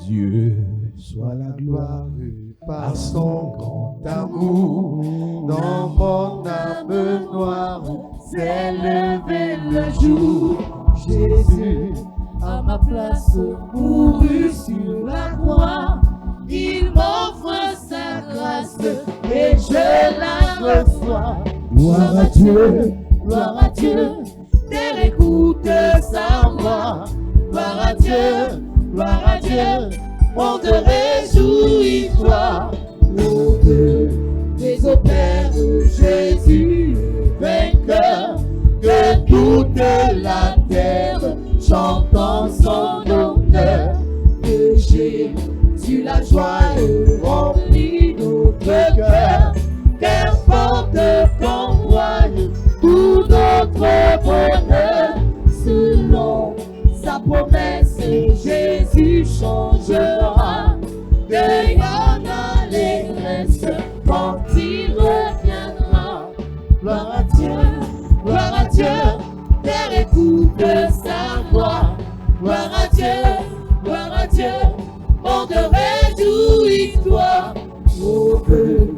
Dieu soit la gloire par son grand amour. Dans mon âme noire s'est levé le jour. Jésus, à ma place, mourut sur la croix. Il m'offre sa grâce et je la reçois. gloire à Dieu, Gloire à Dieu, Terre écoute sa voix. Gloire à Dieu, monde réjouis-toi. Ô Dieu, les opères Jésus, vainqueur, que toute la terre chante en son honneur. Que Jésus, la joie remplit notre cœur. Qu'importe qu'on voie tout notre bonheur, selon sa promesse, Jésus changera. Deuil en allégresse quand il reviendra. Gloire à Dieu, terre écoute sa voix. Gloire à Dieu, monde réjouis-toi. Oh, que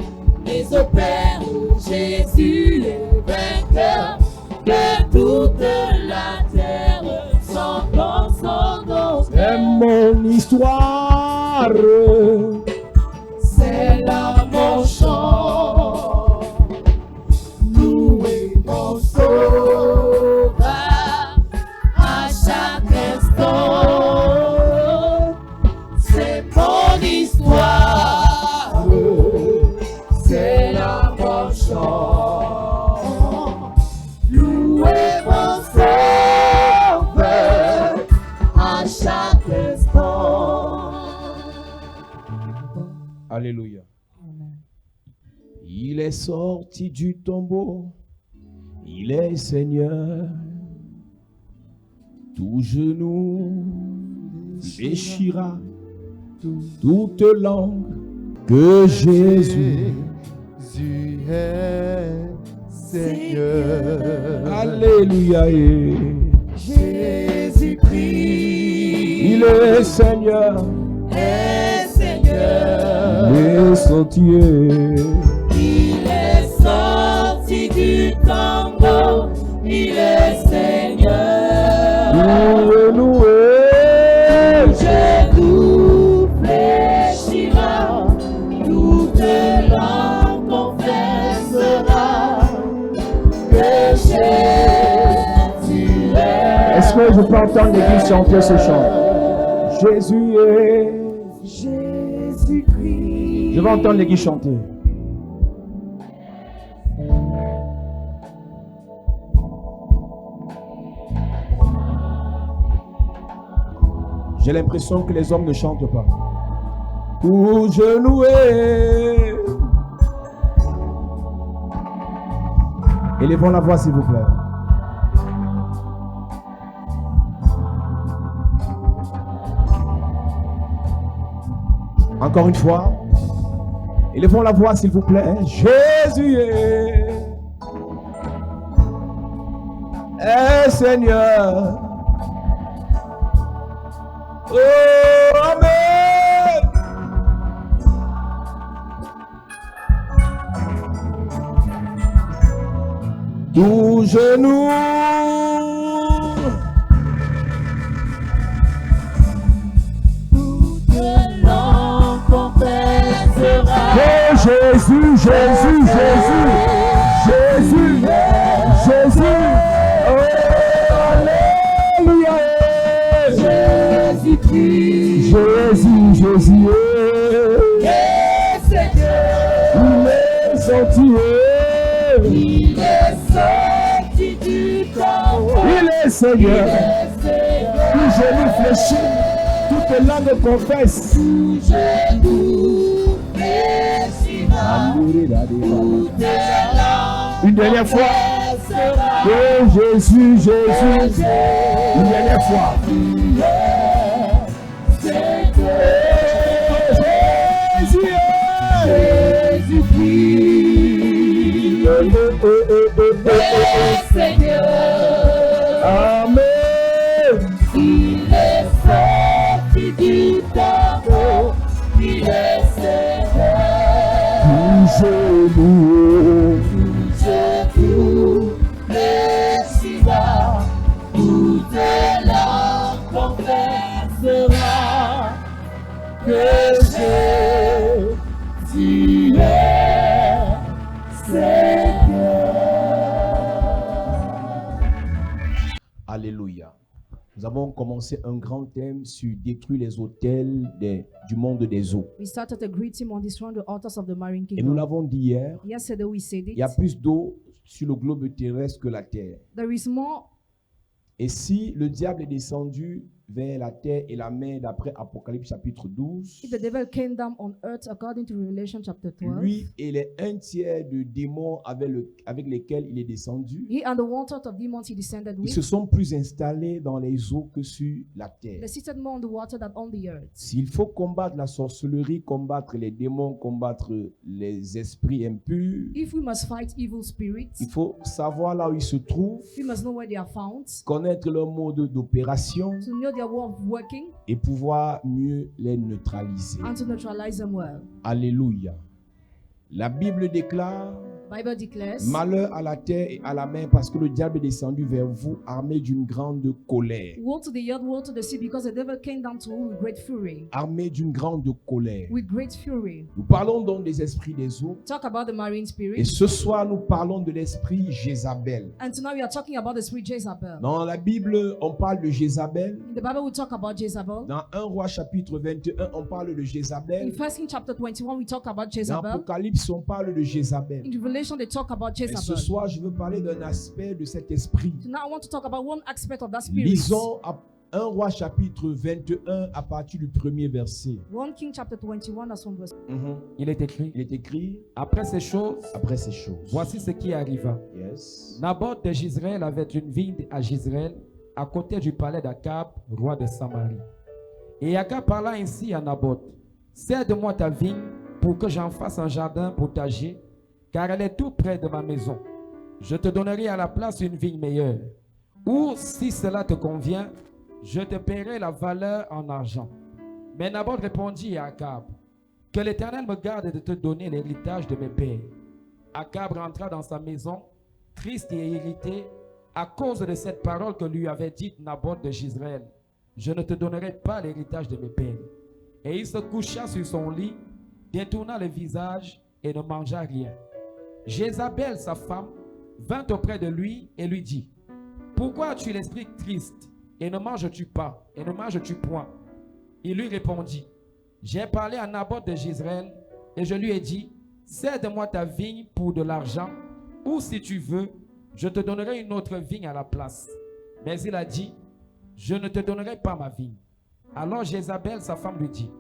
les opères Jésus est vainqueur, que toute la terre chante en son nom. c'est mon histoire. C'est là mon chant, louez mon sauveur à chaque instant. C'est mon histoire, c'est là mon chant, louez mon sauveur à chaque instant. Alléluia. Il est sorti du tombeau, il est Seigneur. Tout genou déchira, toute langue que Jésus est Seigneur. Alléluia. Jésus-Christ, Il est Seigneur. est Seigneur. Il est sorti. Il est sorti du tombeau. Il est Seigneur. Loué, loué. Genou fléchira, toute langue confessera que Jésus est. Est-ce que je peux entendre l'église chanter ce chant? Jésus est. Jésus-Christ. Je vais entendre l'église chanter. J'ai l'impression que les hommes ne chantent pas. Tout genou est. Élevons la voix s'il vous plaît. Encore une fois. Élevons la voix s'il vous plaît. Jésus est Seigneur. Oh, Amen. Tout genou Jésus, Jésus, Jésus, Jésus, Jésus, Alléluia, Jésus-Christ, Jésus, Jésus, est Seigneur. il est sorti, Il est sorti du tombeau. il est Seigneur, tout genou fléchit, toute langue confesse. Tout genou fléchira, toute langue Une dernière fois. confessera Oh Jésus, Jésus, une dernière fois. Jésus, Jésus-Christ est Seigneur. Amen. Il est sorti du tombeau. genoux, genoux fléchira, toutes langues confessera que Jésus est Seigneur. Alléluia. Nous avons commencé un grand thème sur détruire les autels du monde des eaux. We started a great team on destroying the altars of the marine Et nous kingdom. l'avons dit hier, Yesterday we said il y a it. plus d'eau sur le globe terrestre que la terre. There is more. Et si le diable est descendu vers la terre et la mer d'après Apocalypse chapitre 12, If the devil came down on earth according to Revelation chapter 12, lui et les un tiers de démons avec lesquels il est descendu, he and the one third of demons he descended ils se with, sont plus installés dans les eaux que sur la terre. they seated more on the water than on the earth. S'il faut combattre la sorcellerie, combattre les démons, combattre les esprits impurs, If we must fight evil spirits, il faut savoir là où ils se trouvent, we must know where they are found, connaître leur mode d'opération to know their way of working, et pouvoir mieux les neutraliser. and to neutralize them well. Alléluia. La Bible déclare: Bible declares, malheur à la terre et à la mer parce que le diable est descendu vers vous armé d'une grande colère. woe to the earth, woe to the sea, because the devil came down to you with great fury. Armé d'une grande colère. With great fury. Nous parlons donc des esprits des eaux. Talk about the marine Et spirit. ce soir, nous parlons de l'esprit Jézabel. And tonight we are talking about the spirit Jezebel. Dans la Bible, on parle de Jézabel. In the Bible we talk about Jezebel. Dans 1 Roi chapitre 21, on parle de In Jézabel. 1 Kings chapter 21 we talk about Dans Jezebel. Apocalypse, on parle de Jézabel. In Revelation they talk about Et ce Jezebel. soir, je veux parler d'un aspect de cet esprit. Tonight I want to talk about one aspect of that spirit. Lisons 1 Roi chapitre 21 à partir du premier verset. 1 King chapter 21 as from verse. Il est écrit, Il est écrit après ces choses, après ces choses. voici ce qui arriva. Yes. Naboth de Jezreel avait une vigne à Jezreel, à côté du palais d'Akab, roi de Samarie. Et Akab parla ainsi à Naboth: cède-moi ta vigne pour que j'en fasse un jardin potager, car elle est tout près de ma maison. Je te donnerai à la place une vigne meilleure. Ou, si cela te convient, je te paierai la valeur en argent. Mais Naboth répondit à Akab: que l'Éternel me garde de te donner l'héritage de mes pères. Akab rentra dans sa maison, triste et irrité, à cause de cette parole que lui avait dite Naboth de Jezreel: je ne te donnerai pas l'héritage de mes pères. Et il se coucha sur son lit, détourna le visage et ne mangea rien. Jézabel, sa femme, vint auprès de lui et lui dit: pourquoi as-tu l'esprit triste et ne manges-tu pas et ne manges-tu point? Il lui répondit: j'ai parlé à Naboth de Jezreel et je lui ai dit: cède-moi ta vigne pour de l'argent, ou si tu veux, je te donnerai une autre vigne à la place. Mais il a dit: je ne te donnerai pas ma vigne. Alors Jézabel, sa femme, lui dit: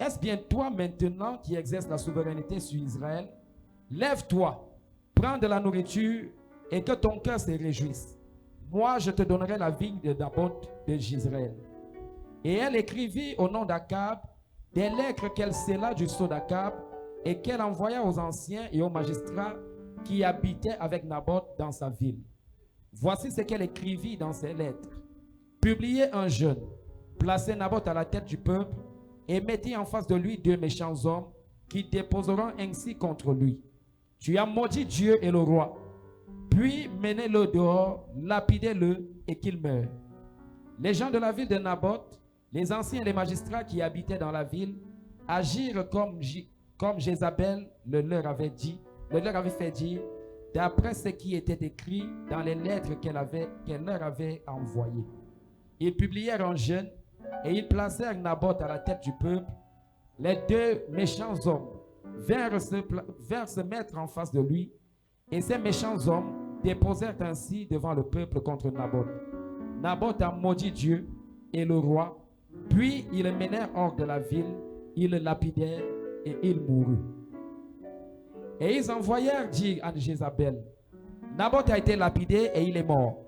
est-ce bien toi maintenant qui exerces la souveraineté sur Israël? Lève-toi, prends de la nourriture et que ton cœur se réjouisse. Moi, je te donnerai la vigne de Naboth de Jezreel. Et elle écrivit au nom d'Akab des lettres qu'elle scella du sceau d'Akab et qu'elle envoya aux anciens et aux magistrats qui habitaient avec Naboth dans sa ville. Voici ce qu'elle écrivit dans ces lettres: publiez un jeûne, placez Naboth à la tête du peuple et mettez en face de lui 2 méchants hommes qui déposeront ainsi contre lui: tu as maudit Dieu et le roi. Puis menez-le dehors, lapidez-le et qu'il meure. Les gens de la ville de Naboth, les anciens et les magistrats qui habitaient dans la ville, agirent comme Jézabel le leur avait fait dire, d'après ce qui était écrit dans les lettres qu'elle leur avait envoyées. Ils publièrent un jeûne et ils placèrent Naboth à la tête du peuple. Les 2 méchants hommes vinrent se mettre en face de lui, et ces méchants hommes déposèrent ainsi devant le peuple contre Naboth: Naboth a maudit Dieu et le roi. Puis ils le menèrent hors de la ville, ils le lapidèrent et il mourut. Et ils envoyèrent dire à Jézabel: Naboth a été lapidé et il est mort.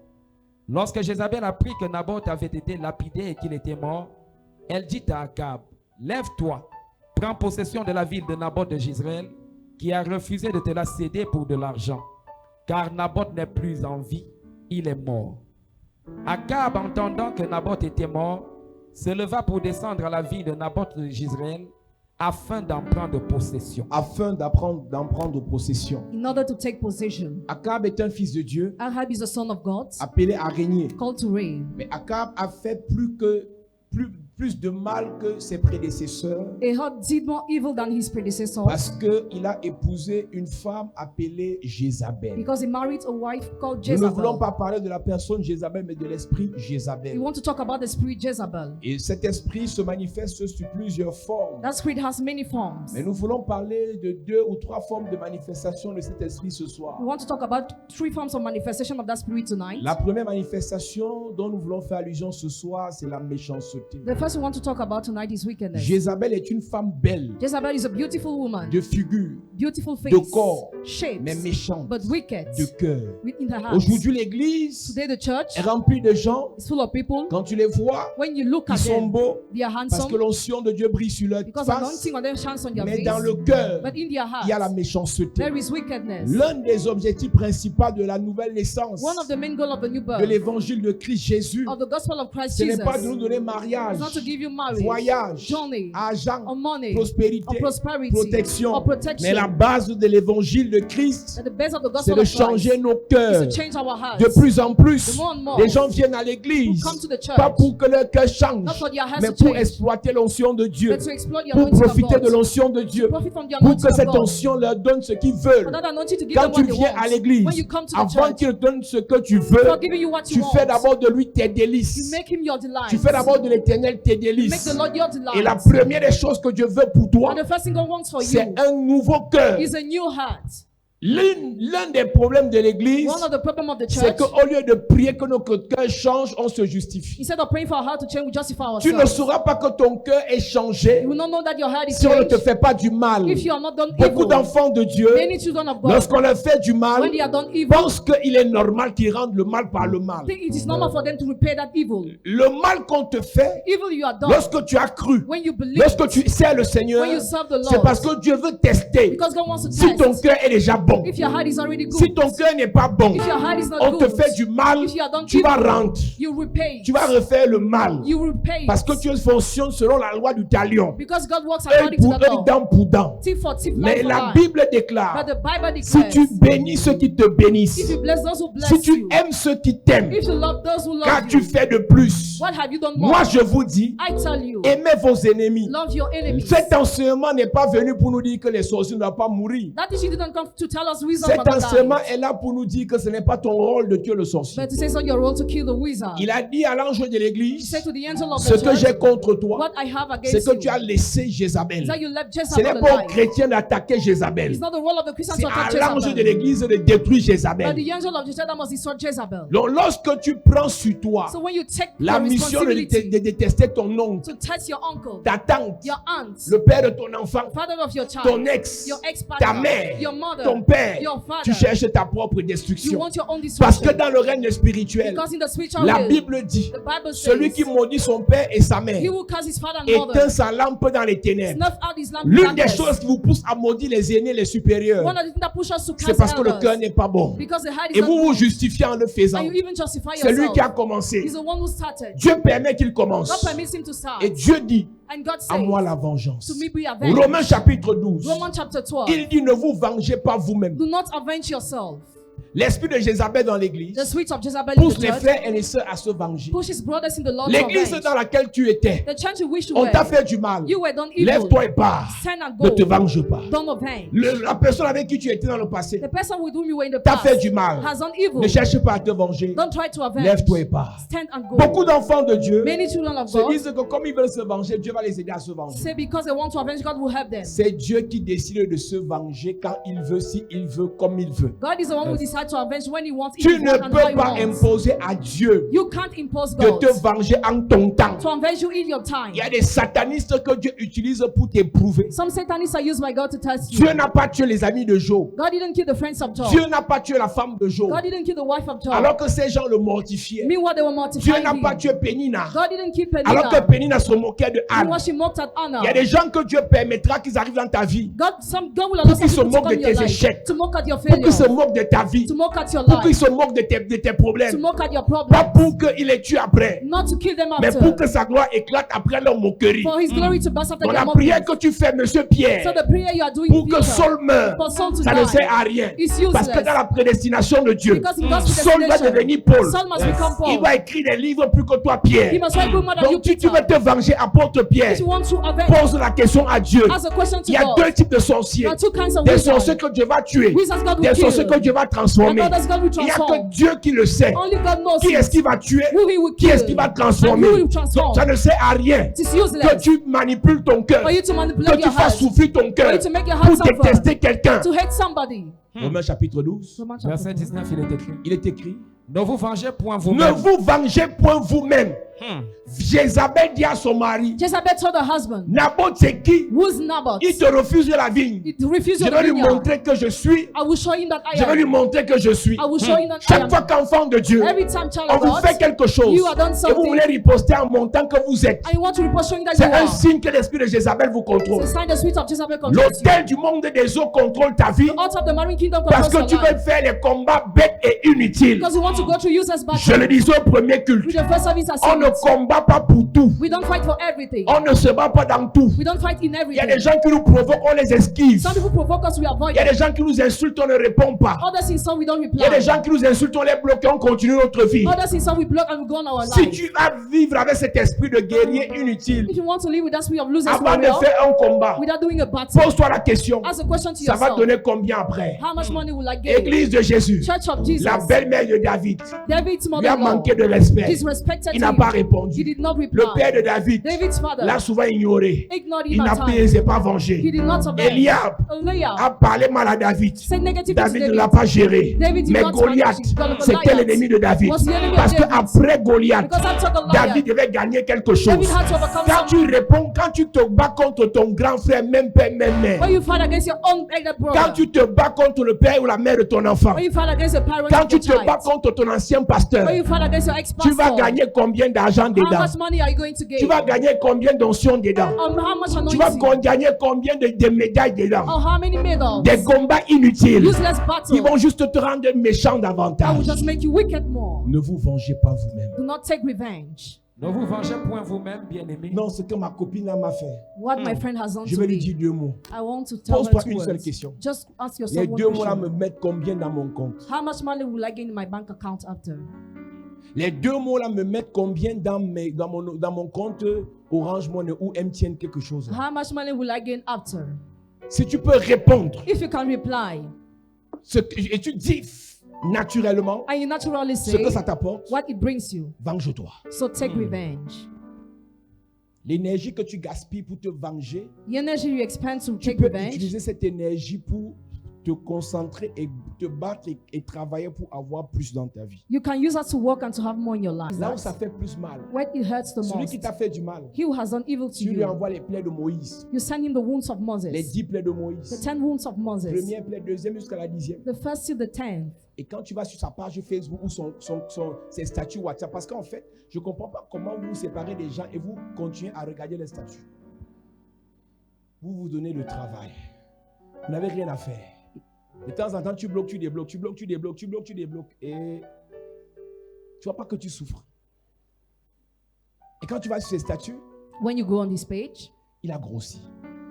Lorsque Jézabel apprit que Naboth avait été lapidé et qu'il était mort, elle dit à Akab: lève-toi, prends possession de la ville de Naboth de Jezreel, qui a refusé de te la céder pour de l'argent. Car Naboth n'est plus en vie, il est mort. Akab, entendant que Naboth était mort, se leva pour descendre à la ville de Naboth de Jezreel, afin d'en prendre possession. afin d'en prendre possession. in order to take possession. Akab est un fils de Dieu, Ahab is the son of God, appelé à régner. called to reign. Mais Akab a fait plus de mal que ses prédécesseurs Ahab did more evil than his predecessors parce qu'il a épousé une femme appelée Jézabel. because he married a wife called Nous ne voulons Jezebel. pas parler de la personne Jézabel, mais de l'esprit We Jézabel. want to talk about the spirit Jezebel. Et cet esprit se manifeste sous plusieurs formes. That spirit has many forms. Mais nous voulons parler de 2 ou 3 formes de manifestation de cet esprit ce soir. We want to talk about 3 forms of manifestation of that spirit tonight. La première manifestation dont nous voulons faire allusion ce soir, c'est la méchanceté. The first we want to talk about tonight is wickedness. Jézabel est une femme belle, Jezebel is a beautiful woman, de figure, beautiful face, de corps, shapes, mais méchante, but wicked de cœur. in her heart. Aujourd'hui, l'église Today the church est remplie de gens, is full of people. quand tu les vois, When you look ils at sont them, beaux they are parce handsome que l'onction de Dieu brille sur leur because face. anointing on them shines on their Mais face. dans le cœur, But in their il y a la heart, méchanceté. there is wickedness. L'un des objectifs principaux de la nouvelle naissance One of the main goals of the new de birth, l'évangile de Christ Jésus, of the gospel of Christ ce n'est Jesus, pas de nous donner is mariage, not to give you marriage, voyage, journey, argent, or money, or prospérité, prosperity, protection. or protection. Mais la base de l'évangile de Christ, But the base of the c'est gospel de of changer Christ nos is cœurs. to change our hearts. De plus en plus, The more and more les gens viennent à l'église, who come to the church, pas pour que leur cœur change, not for their hearts mais to pour change, exploiter l'onction de Dieu, but to exploit the pour anointing of profiter de God, l'onction de Dieu, profit from the pour anointing que cette of God, onction leur donne ce qu'ils for veulent. that anointing to give Quand them tu what they viens à want. l'église, When you come to the avant church, qu'il te donne ce que tu veux, before giving you what tu you fais want, d'abord de lui tes you délices. make him your delight. Tu fais d'abord de l'éternel tes You make délices. the Lord your delight. Et la première des choses que Dieu veut pour toi, And the first thing God wants for you c'est un nouveau cœur. is a new heart. L'un des problèmes de l'église, One of the problems of the c'est church, qu'au lieu de prier que notre cœur change, on se justifie. instead of praying for our heart to change, we justify Tu ne ourselves. sauras pas que ton cœur est changé You will not know that your heart is si on ne te changed fait pas du mal. if you are not done Beaucoup evil. d'enfants de Dieu, Many children of God, lorsqu'on leur fait du mal, when they are done evil, pensent qu'il est normal qu'ils rendent le mal par le mal. think it is normal for them to repay that evil. Le mal qu'on te fait, Evil you are done lorsque tu as cru, when you believe, lorsque tu sers le Seigneur, when you serve the c'est Lord, parce que Dieu veut tester because God wants to si ton test cœur est déjà bon. if your heart is already good. Si ton cœur n'est pas bon, If your heart is not on te good, fait du mal, if you are done tu vas evil, rendre. you repay. Tu vas refaire le mal. You repay. Parce que tu fonctionnes selon la loi du talion. Because God works Œil according to pour the œil, law. dent pour dent. Tip for tip, Mais lie for la lie. Bible déclare, But the Bible si declares, tu bénis ceux qui te bénissent, if you bless those who bless si tu you, aimes ceux qui t'aiment, if you love those who love qu'as-tu you, fait de plus? what have you done more? Moi, je vous dis, I tell you, aimez vos ennemis. love your enemies. Cet enseignement n'est pas venu pour nous dire que les sorciers ne doivent pas mourir. That teaching didn't come to tell us reason Cet for the enseignement dying, est là pour nous dire que ce n'est pas ton rôle de tuer le sorcier. but to say it's not your role to kill the wizard. Il a dit à l'ange de He l'église, said to the angel of ce the que j'ai church, contre toi, what I have c'est against que you tu as laissé is Jézabel. that you left Ce n'est Jezebel pas aux alive. chrétiens d'attaquer Jézabel. It's not the role of the Christians C'est to à attack l'ange de Jezebel, l'église de détruire but Jézabel. the angel of the church that must destroy Jezebel. Donc lorsque tu prends sur toi So when you take la the mission de responsibility détester ton oncle, to test your uncle, ta tante, your aunt, le père de ton enfant, father of your ton child, ex, your ta ex-partner, mère, your mother, ton père, your father, tu cherches ta propre you destruction. want your own Parce que destruction. dans le règne spirituel, Because in the spiritual la realm, Bible dit, the Bible celui says, qui maudit son père et sa mère he will curse his father and éteint mother, sa lampe dans les ténèbres. snuff out his lamp in L'une des darkness. choses qui vous pousse à maudire les aînés, les supérieurs, One of the things that push us to c'est curse parce que le cœur elders, n'est pas bon. because the heart is Et not vous vous good, justifiez en le faisant. and you even justify C'est lui qui a yourself. commencé. He's the one who started. Dieu permet qu'il commence. God permits him to start. Et Dieu dit, And God à moi says, la vengeance. to me be avenged. Romains chapitre 12. Romans chapter 12. Il dit, ne vous vengez pas vous-même. Do not avenge yourself. L'esprit de Jézabel dans l'église The spirit of Jezebel in pousse the les church frères et les sœurs à se venger. pushes brothers in the Lord to L'église avenge. dans laquelle tu étais, The church you wish to on t'a wear, fait du mal. you were done evil. Lève-toi et pars. Stand and Ne go. te venge pas. Don't avenge. La personne avec qui tu étais dans le passé The person with whom you were in the t'a past fait du mal. has done evil. Ne cherche pas à te venger. Don't try to avenge. Lève-toi et pars. Stand and go. Beaucoup d'enfants de Dieu Many children of se God disent que comme ils veulent se venger, Dieu va les aider à se venger. say because they want to avenge, God will help them. C'est Dieu qui décide de se venger quand il veut, si il veut, comme il veut. God is the one who decides to avenge when he wants, if Tu he ne wants and how peux he pas wants. imposer à Dieu You can't impose de God te venger en ton temps. to avenge you in your time. Il y a des satanistes que Dieu utilise pour t'éprouver. Some satanists are used by God to test you. Dieu n'a pas tué les amis de Job. God didn't kill the friends of Job. Dieu n'a pas tué la femme de Job. God didn't kill the wife of Job. Alors que ces gens le mortifiaient. Meanwhile, they were Dieu mortifying n'a pas him. tué Pénina. God didn't kill Alors que Penina. Pénina se moquait de Anne. Meanwhile, she mocked at Anna. Il y a des gens que Dieu permettra qu'ils arrivent dans ta vie. God will allow some qu'ils se people to moquent come de in your tes life, échecs. to mock at your Pour qu'ils se failures, moquent de ta vie. to mock at your Pour qu'il life. se moque de tes To problèmes. mock at your Pas problems. pour qu'il les tue après. Not to kill them Mais after. pour que sa gloire éclate après leur moquerie. For his glory to burst after Donc their la prière mockery. que tu fais, monsieur Pierre, So the prayer you are doing, pour que Peter, Saul meure, for Saul to ça ne die, sert à rien. is Parce que useless. dans la prédestination de Dieu, Because in God's Saul doit predestination, devenir Paul. Saul must become Il Paul. va écrire des livres plus que toi, Pierre. He must write more than you, Donc si tu Peter. veux te venger, apôtre Pierre, If you want to avenge, pose la question à Dieu. ask a question to Il y a God. deux types de sorciers. There are two kinds of Des wizards. sorciers que Dieu va tuer. Wizards God Des will sorciers que kill. Dieu va transformer. And others God will Il n'y a que transform. Dieu qui le sait. Only God knows Qui est-ce it. qui va tuer? Who he will Qui est-ce kill. qui va And transformer? who will transform. Donc, ça ne sert à rien It is que useless tu manipules ton cœur, for you to que manipulate tu your fasses heart, souffrir ton for cœur you to make your pour heart suffer, détester quelqu'un. to hate somebody. Romains chapitre 12, Romans chapter Verset 12. 19, il est écrit. il est écrit: Ne vous vengez point ne vous-même. vous vengez point vous-même. Jézabel dit à son mari: Jezebel told her husband, Naboth, c'est qui? who's Naboth? Il te refuse la vigne. He refused Je your vais lui vineyard. montrer que je suis. I will show him that I Je vais lui am. montrer que je suis. I will show him that I Chaque fois am. qu'enfant de Dieu, Every time child on of vous God, fait quelque chose you have done et vous something, voulez riposter en montant que vous êtes, and you want to report showing that you c'est un are. signe que l'esprit de Jézabel vous contrôle. It's a sign the spirit of Jezebel controls you. L'autel du monde des eaux contrôle ta vie The altar of the marine kingdom parce controls que your tu veux life. faire les combats bêtes et inutiles. Because you want to go through useless Je le battles. disais au premier culte, With the first service I on ne said, combat pas pour tout. we don't fight for everything. On ne se bat pas dans tout. We don't fight in Il y a everything. des gens qui nous provoquent, on les esquive. Some people provoke us, we avoid Il y a them. des gens qui nous insultent, on ne répond pas. Others insult, we don't Il y a des reply. gens qui nous insultent, on les bloque et on continue notre vie. Others insult, we block and we go on our Si life. tu vas vivre avec cet esprit de guerrier inutile, If you want to live with that spirit of losers avant de warrior, faire un combat, without doing a battle, pose-toi la question, ask a question to ça va yourself. donner combien après? How much money will I get? Église de Jésus, Church of Jesus. la belle-mère de David, David's lui a mother-in-law. manqué de respect. Disrespected Il n'a him. pas He répondu. did not reply. Le père de David David's father l'a souvent ignoré. ignored Il him n'a at pas, times. s'est pas He vengé. did not avenge. Eliab Eliab a parlé mal à David. said negative to David ne David. l'a pas géré. David did Mais not Goliath, manage. Goliath c'était l'ennemi de David. was the enemy of Parce David. qu'après Goliath, Because after Goliath, David devait gagner quelque chose. David had to overcome Quand something. tu réponds, quand tu te bats contre ton grand frère, même père, même mère, When you fight against your own elder quand brother, tu te bats contre le père ou la mère de ton enfant, when you fight against the parent quand of tu your te bats child, contre ton ancien pasteur, when you fight against your tu vas ex-pastor, gagner combien d'argent how dedans? much money are you going to Tu gain? vas gagner combien d'onction dedans? How much Tu vas anointing? gagner combien de médailles dedans? Or how many medals? Des combats inutiles. Useless Ils vont battle juste te rendre méchant that will davantage. just make you wicked more. Ne vous vengez pas vous-même. Do not take revenge. Ne vous vengez point vous-même, bien-aimés. Non, ce que ma copine là m'a fait. What my friend has done Je to vais lui me, dire deux mots. I want to tell her Pose-toi two une seule words. question. Just ask Les yourself one deux mots là me question. mettent combien dans mon compte? How much money will I gain in my bank account after? Les deux mots là me mettent combien dans mon compte Orange Money ou MTN quelque chose? How much money will I gain after? Si tu peux répondre If you can reply, et tu dis naturellement and you naturally ce say que ça t'apporte, what it brings you, venge-toi. so take revenge. L'énergie que tu gaspilles pour te venger, The energy you expend to tu take peux revenge, utiliser cette énergie pour te concentrer et te battre et travailler pour avoir plus dans ta vie. you can use that to work and to have more in your life. Là où ça fait plus mal, When it hurts the celui most, qui t'a fait du mal, he who has done evil to tu lui you, envoies les plaies de Moïse, you send him the wounds of les Moses, 10 plaies de the Moïse, 10 wounds of Moses, première plaie, deuxième jusqu'à la 10e. the first to the 10th. Et quand tu vas sur sa page Facebook ou ses statuts WhatsApp, parce qu'en fait, je ne comprends pas comment vous vous séparez des gens et vous continuez à regarder les statuts. Vous vous donnez le travail. Vous n'avez rien à faire. De temps en temps, tu bloques, tu débloques, tu bloques, tu débloques, tu bloques, tu débloques. Et tu ne vois pas que tu souffres. Et quand tu vas sur ses statuts, When you go on this page, il a grossi.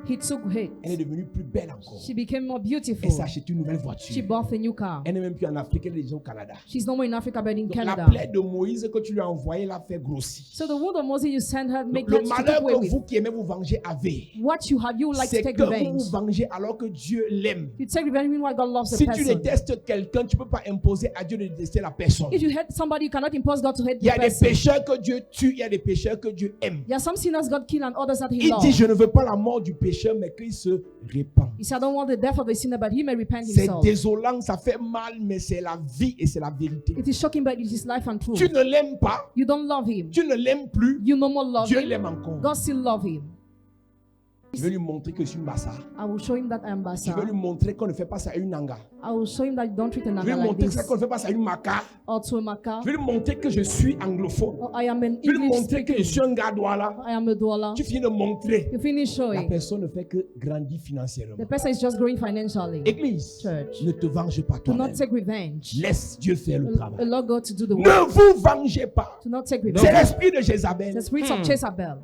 he took hit. Elle est devenue plus belle encore. She became more beautiful. Elle s'est acheté une nouvelle She voiture. bought a new car. Elle n'est même plus en Afrique, elle est déjà au Canada. She's no more in Africa, but in Donc la Canada. plaie de Moïse que tu lui as envoyée l'a fait grossir. So the wound of Moses you send her, make Le her to malheur take away que with. vous qui aimez vous venger avez, What you have, you would like to c'est take que vous revenge. vous vengez alors que Dieu l'aime. You take revenge meanwhile God loves the Si tu person. détestes quelqu'un, tu ne peux pas imposer à Dieu de détester la personne. If you hate somebody, you cannot impose God to hate Il y the a des person. pécheurs que Dieu tue, il y a des pécheurs que Dieu aime. There are some sinners God kill and others that He Il loves. dit, je ne veux pas la mort du pécheur, mais qu'il se répand. He said, I don't want the death of the sinner, but he may repent C'est himself. désolant, ça fait mal, mais c'est la vie et c'est la vérité. It is shocking, but it is life and truth. Tu ne l'aimes pas, You don't love him. tu ne l'aimes plus, You no more love Dieu him. l'aime encore. God still love him. Je vais lui montrer que je suis Mbassa. I will show him that I am Je vais Bassa. lui montrer qu'on ne fait pas ça à une Nanga. I will show him that you don't treat a Je vais Naga lui like montrer this. qu'on ne fait pas ça à une Maka. Or to a Maka. Je vais lui montrer que je suis anglophone. Or I am an Je vais lui English montrer que je speaking. suis un gars Douala. I am a Douala. Tu finis de montrer. You finish La showing. personne ne fait que grandir financièrement. The person is just growing financially. Église, Church. ne te venge pas Do not toi-même. take revenge. Laisse Dieu faire le travail. Allow God to do the work. Ne vous vengez pas. Do not take C'est revenge. l'esprit de Jézabel. The spirit of Jezebel.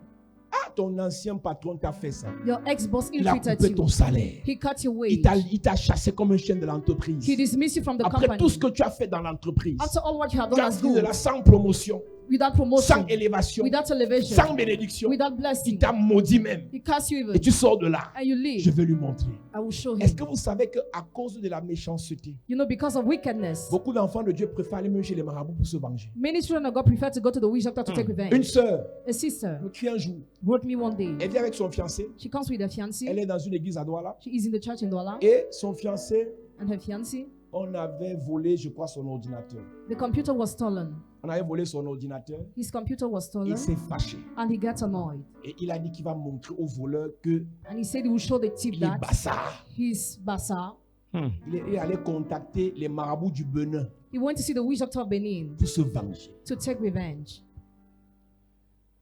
Ah, ton ancien patron t'a fait ça. Your ex-boss Il a ill-treated coupé you. ton salaire. He cut your Il wage. t'a chassé comme un chien de l'entreprise. He dismissed you from the Après tout ce company. que tu as fait dans l'entreprise, After all what you have tu done as as pris de good, là sans promotion, without sans promotion, élévation, without elevation, sans bénédiction. without Il blessing, t'a maudit même. he cast you Et even, tu sors de là. and you Je leave. vais lui montrer. I will show Est-ce him. que vous savez qu'à cause de la méchanceté, You know, because of wickedness, beaucoup d'enfants de Dieu préfèrent aller même chez les marabouts pour se venger? many children of God prefer to go to the witch doctor to take Une revenge. sœur A sister me crie un jour. wrote me one day. Elle vient avec son fiancé. She comes with her fiancé. Elle est dans une église à Douala. She is in the church in Douala, Et son fiancé, and her fiancé, on avait volé, je crois, son ordinateur. the computer was stolen. On avait volé son ordinateur. His computer was stolen, Il s'est fâché. and he got annoyed. Et il a dit qu'il va montrer au voleur que And he said he will show the thief il est that bâtard. he's Bassa. Il est allé contacter les marabouts du Benin He went to see the witch doctor of Benin pour se venger. to take revenge.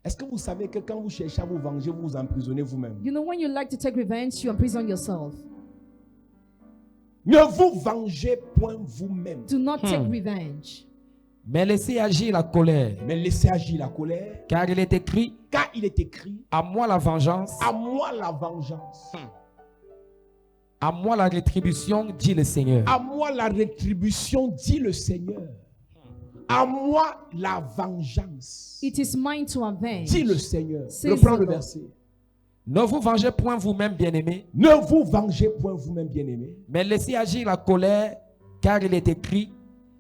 Est-ce que vous savez que quand vous cherchez à vous venger, vous vous emprisonnez vous-même? You know, when you like to take revenge, you imprison yourself. Ne vous vengez point vous-même, Do not take revenge. Mais laissez agir la colère, mais laissez agir la colère, car il est écrit, car il est écrit, à moi la vengeance, à moi la vengeance, à moi la rétribution, dit le Seigneur. à moi la rétribution, dit le Seigneur. À moi la vengeance, It is mine to avenge. dit le Seigneur. Says Reprends the le Lord. verset. Ne vous vengez point vous-même, bien-aimés, Ne vous vengez point vous-même, bien-aimés, mais laissez agir la colère, car il est écrit,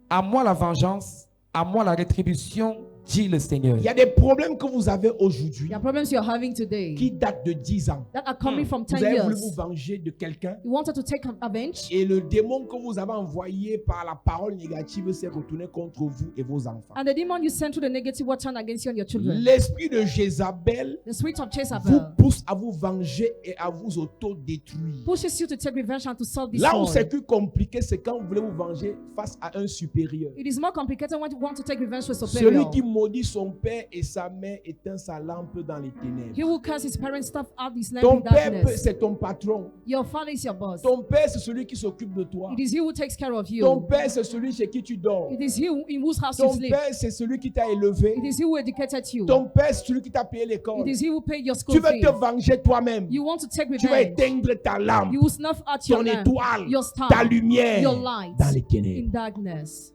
à moi la vengeance, à moi la rétribution, dit le Seigneur. il y a des problèmes que vous avez aujourd'hui There are problems you're having today qui datent de 10 ans. that are coming from Vous 10 avez voulu years. vous venger de quelqu'un You wanted to take revenge, et le démon que vous avez envoyé par la parole négative s'est retourné contre vous et vos enfants. and the demon you sent through the negative word turned against you and your children. L'esprit de Jézabel The spirit of vous Jezebel pousse à vous venger et à vous auto-détruire. pushes you to take revenge and to Là où c'est self-destroy. plus compliqué, c'est quand vous voulez vous venger face à un supérieur. It is more complicated when you want to take revenge for Celui superior. qui maudit son père et sa mère éteint sa lampe dans les ténèbres. He will curse his parents, stuff out his lamp Ton in père, darkness. c'est ton patron. Your father is your boss. Ton père, c'est celui qui s'occupe de toi. It is he who takes care of Ton you. père, c'est celui chez qui tu dors. It is he in whose house you Ton sleep. père, c'est celui qui t'a élevé. It is he who educated you. Ton père, c'est celui qui t'a payé It l'école. is he who paid your Tu school veux fees. te venger toi-même. You want to take Tu vas revenge. éteindre ta lampe, You will snuff out your ton lamp, étoile, your star, ta lumière your light dans les ténèbres. in darkness.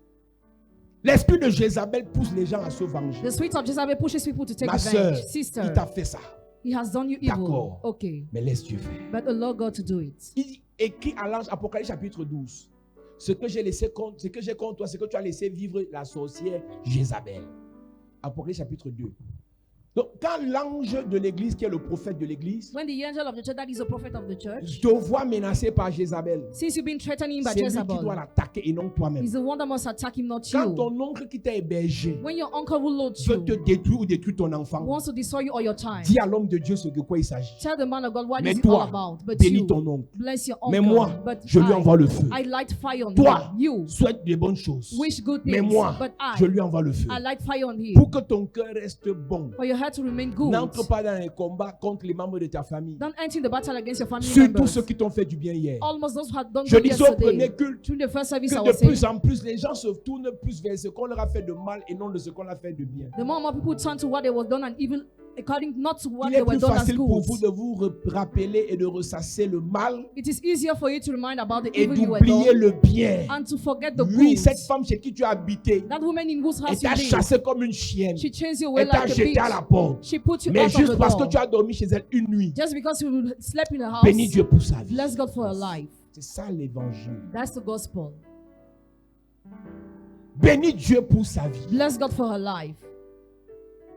L'esprit de Jézabel pousse les gens à se venger. The spirit of Jezebel pushes people to take Ma soeur, revenge. il Sister, t'a fait ça. he has done you evil. D'accord. Okay, Mais laisse Dieu faire. but allow God to do it. Il écrit à l'ange, Apocalypse chapitre 12. Ce que j'ai laissé contre, ce que j'ai contre toi, c'est que tu as laissé vivre la sorcière Jézabel. Apocalypse chapitre 2. Donc, quand l'ange de l'église, qui est le prophète de l'église, When the angel of the church, that is the prophet of the church, te voit menacé par Jézabel, since you've been threatening by c'est lui qui doit Jezebel, l'attaquer et non toi-même. he's the one that must attack him, not Quand you. ton oncle qui t'a hébergé When your uncle will load veut you, te détruire ou détruire ton enfant, wants to destroy you or your time, dis à l'homme de Dieu ce de quoi il s'agit. tell the man of God what Mais is it toi, all about. But bénis you, ton oncle. bless your Mais uncle. moi, But je lui envoie le feu. I light fire on Toi, him. You souhaite des bonnes choses. wish good Mais things. moi, But je lui envoie le feu. I light fire on him. Pour que ton cœur reste bon. For your heart to remain good. N'entre pas dans les combats contre les membres de ta famille. Don't enter in the battle against your family Surtout members. ceux qui t'ont fait du bien hier. Almost those who had done Je good disais au premier yesterday. culte During the first service, I que was de saying, plus en plus, les gens se tournent plus vers ce qu'on leur a fait de mal et non de ce qu'on leur a fait de bien. the more and more people turn to what they were done and evil, according not to what Il they est were plus done as facile pour good. vous de vous rappeler et de ressasser le mal It is easier for you to remind about the et evil you were d'oublier done le bien. and to forget the Oui, good. cette femme chez qui tu as habité, That woman in whose elle house you t'a live, chassé comme une chienne. she chased you away Elle t'a like a jeté à la bitch. porte. She put you Mais out of juste the parce que door. tu as dormi chez elle une nuit, Just because you slept in a bénis house, Dieu pour sa vie. bless God for her life. C'est ça l'évangile. That's the gospel. Bénis Dieu pour sa vie. Bless God for her life.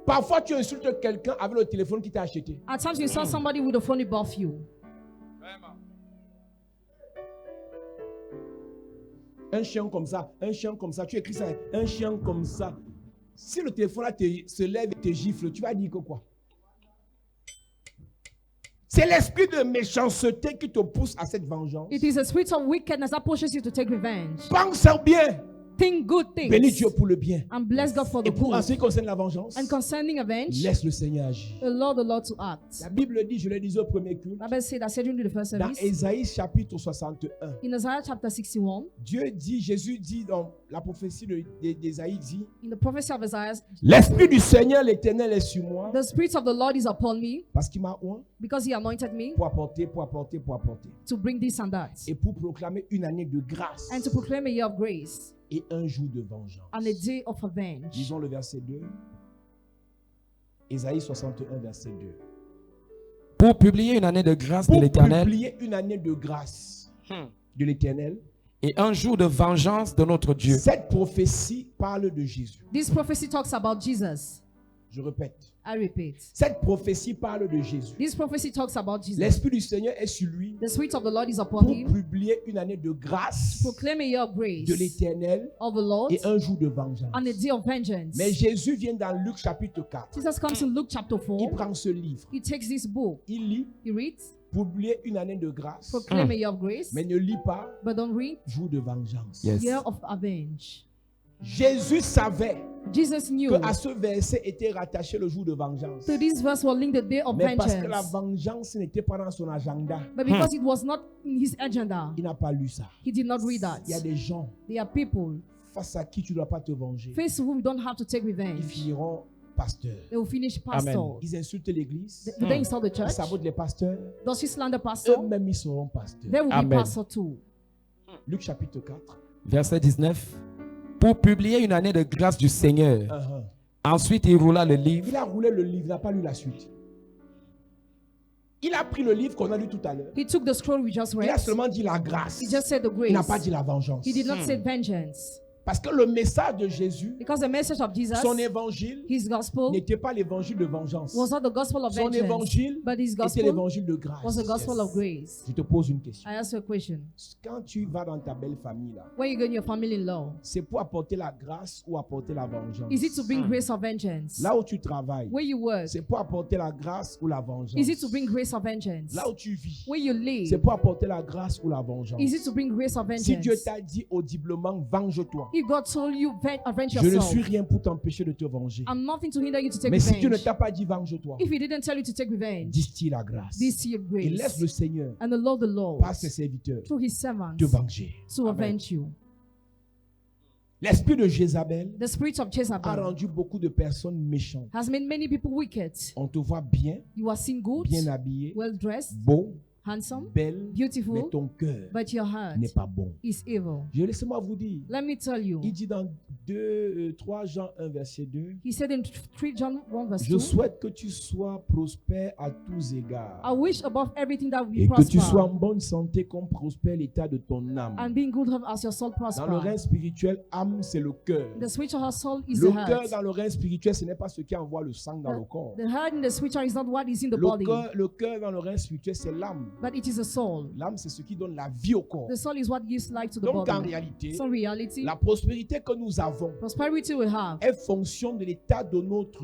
Parfois, tu insultes quelqu'un avec le téléphone qui t'a acheté. At times you saw somebody with a phone above you. Un chien comme ça, un chien comme ça. Tu écris ça, un chien comme ça. Si le téléphone là se lève et te gifle, tu vas dire que quoi? C'est l'esprit de méchanceté qui te pousse à cette vengeance. It is a spirit of wickedness that pushes you to take revenge. Pense au bien. Think good things. Bénis Dieu pour le bien. And bless God for Et the pour en good. ce qui concerne la vengeance, And concerning avenge, laisse le Seigneur agir. allow the Lord to act. La Bible dit, je le disais au premier culte, Bible said that said during the first dans service, Ésaïe chapitre 61, in Isaiah chapter 61, Dieu dit, Jésus dit dans la prophétie d'Ésaïe dit, in the prophecy of Isaiah, l'Esprit du Seigneur l'Éternel est sur moi, the Spirit of the Lord is upon me, parce qu'il m'a oint because he anointed me pour apporter. to bring this and that, Et pour proclamer une année de grâce and to proclaim a year of grace et un jour de vengeance. and a day of revenge. Lisons le verset 2. Ésaïe 61, verset 2. Pour publier une année de grâce de Pour l'Éternel publier une année de grâce de l'Éternel. et un jour de vengeance de notre Dieu. Cette prophétie parle de Jésus. This prophecy talks about Jesus. Je répète. I repeat. Cette prophétie parle de Jésus. This prophecy talks about Jesus. L'Esprit du Seigneur est sur lui The Spirit of the Lord is upon pour him. publier une année de grâce Proclaim a year of grace de l'Éternel of the Lord et un jour de vengeance. and a day of vengeance. Mais Jésus vient dans Luc chapitre 4. Jesus comes in Luke chapter Il 4. prend ce livre. He takes this book. Il lit, He reads, publier une année de grâce, proclaim a year of grace, mais ne lit pas but don't read jour de vengeance. Yes. year of avenge. Jésus savait Jesus knew que à ce verset était rattaché le jour de vengeance. to this verse will link the day of Mais parce que la vengeance. vengeance n'était pas dans son agenda, But because it was not in his agenda, il n'a pas lu ça. he did not read that. Il y a des gens There are people face à qui tu ne dois pas te venger. face whom you don't have to take Ils revenge. finiront pasteurs. They will finish pastor. Ils insultent l'église. Do they insult the Ils church? sabotent les pasteurs. Does he slander pastor? Eux-mêmes, ils seront pasteurs. They will be Amen. pastor too. Luc chapitre 4. Verset 19. Pour publier une année de grâce du Seigneur. Ensuite, il roula le livre. Il a roulé le livre, il n'a pas lu la suite. Il a pris le livre qu'on a lu tout à l'heure. He took the scroll we just Il read. a seulement dit la grâce. He just said the Il n'a grace. pas dit la vengeance. He did not say vengeance. Parce que le message de Jésus, Because the message of Jesus, son évangile, his gospel, n'était pas l'évangile de vengeance. was not the gospel of Son vengeance, évangile but his était gospel l'évangile de grâce. was the gospel of grace. Je te pose une question. I ask you a question. Quand tu vas dans ta belle famille, là, When you go in your family-in-law, c'est pour apporter la grâce ou apporter la vengeance? is it to bring grace or vengeance? Là où tu travailles, Where you work, c'est pour apporter la grâce ou la vengeance? is it to bring grace or vengeance? Là où tu vis, Where you c'est live, pour apporter la grâce ou la vengeance? is it to bring grace or Si Dieu vengeance? t'a dit audiblement, venge-toi, If God told you, avenge je ne yourself, suis rien pour t'empêcher de te venger. I'm nothing to hinder you to take Mais si Dieu ne revenge. t'a pas dit venge-toi, If he didn't tell you to take revenge, distille la grâce. this your Et laisse grace. le Seigneur, And the Lord, par ses serviteurs, through his servants, te venger. to avenge you. L'esprit de Jézabel The spirit of a Jezebel rendu beaucoup de personnes méchantes. has made many people wicked. On te voit bien, You are seen good, bien habillé, well dressed, beau, handsome, belle, mais beautiful, ton cœur but your heart n'est pas bon. is evil. Laissez-moi vous dire. Let me tell you. Il dit dans 3 Jean 1, verset 2, He said in 3 John 1 verse je 2, souhaite que tu sois prospère à tous égards I wish above everything that we et que tu sois en prosper bonne santé comme prospère l'état de ton âme. and being good health as your soul Dans le prosper. rein spirituel, âme, c'est le cœur. The spiritual soul is Le the cœur heart. dans le rein spirituel, ce n'est pas ce qui envoie le sang dans le corps. The heart in the spiritual is not what is in the body, Le cœur dans le rein spirituel, c'est l'âme. but it is the soul. L'âme, c'est ce qui donne la vie au corps. The soul is what gives life to the Donc, en body. réalité, So in reality, la prospérité que nous avons prosperity we have est fonction de l'état de notre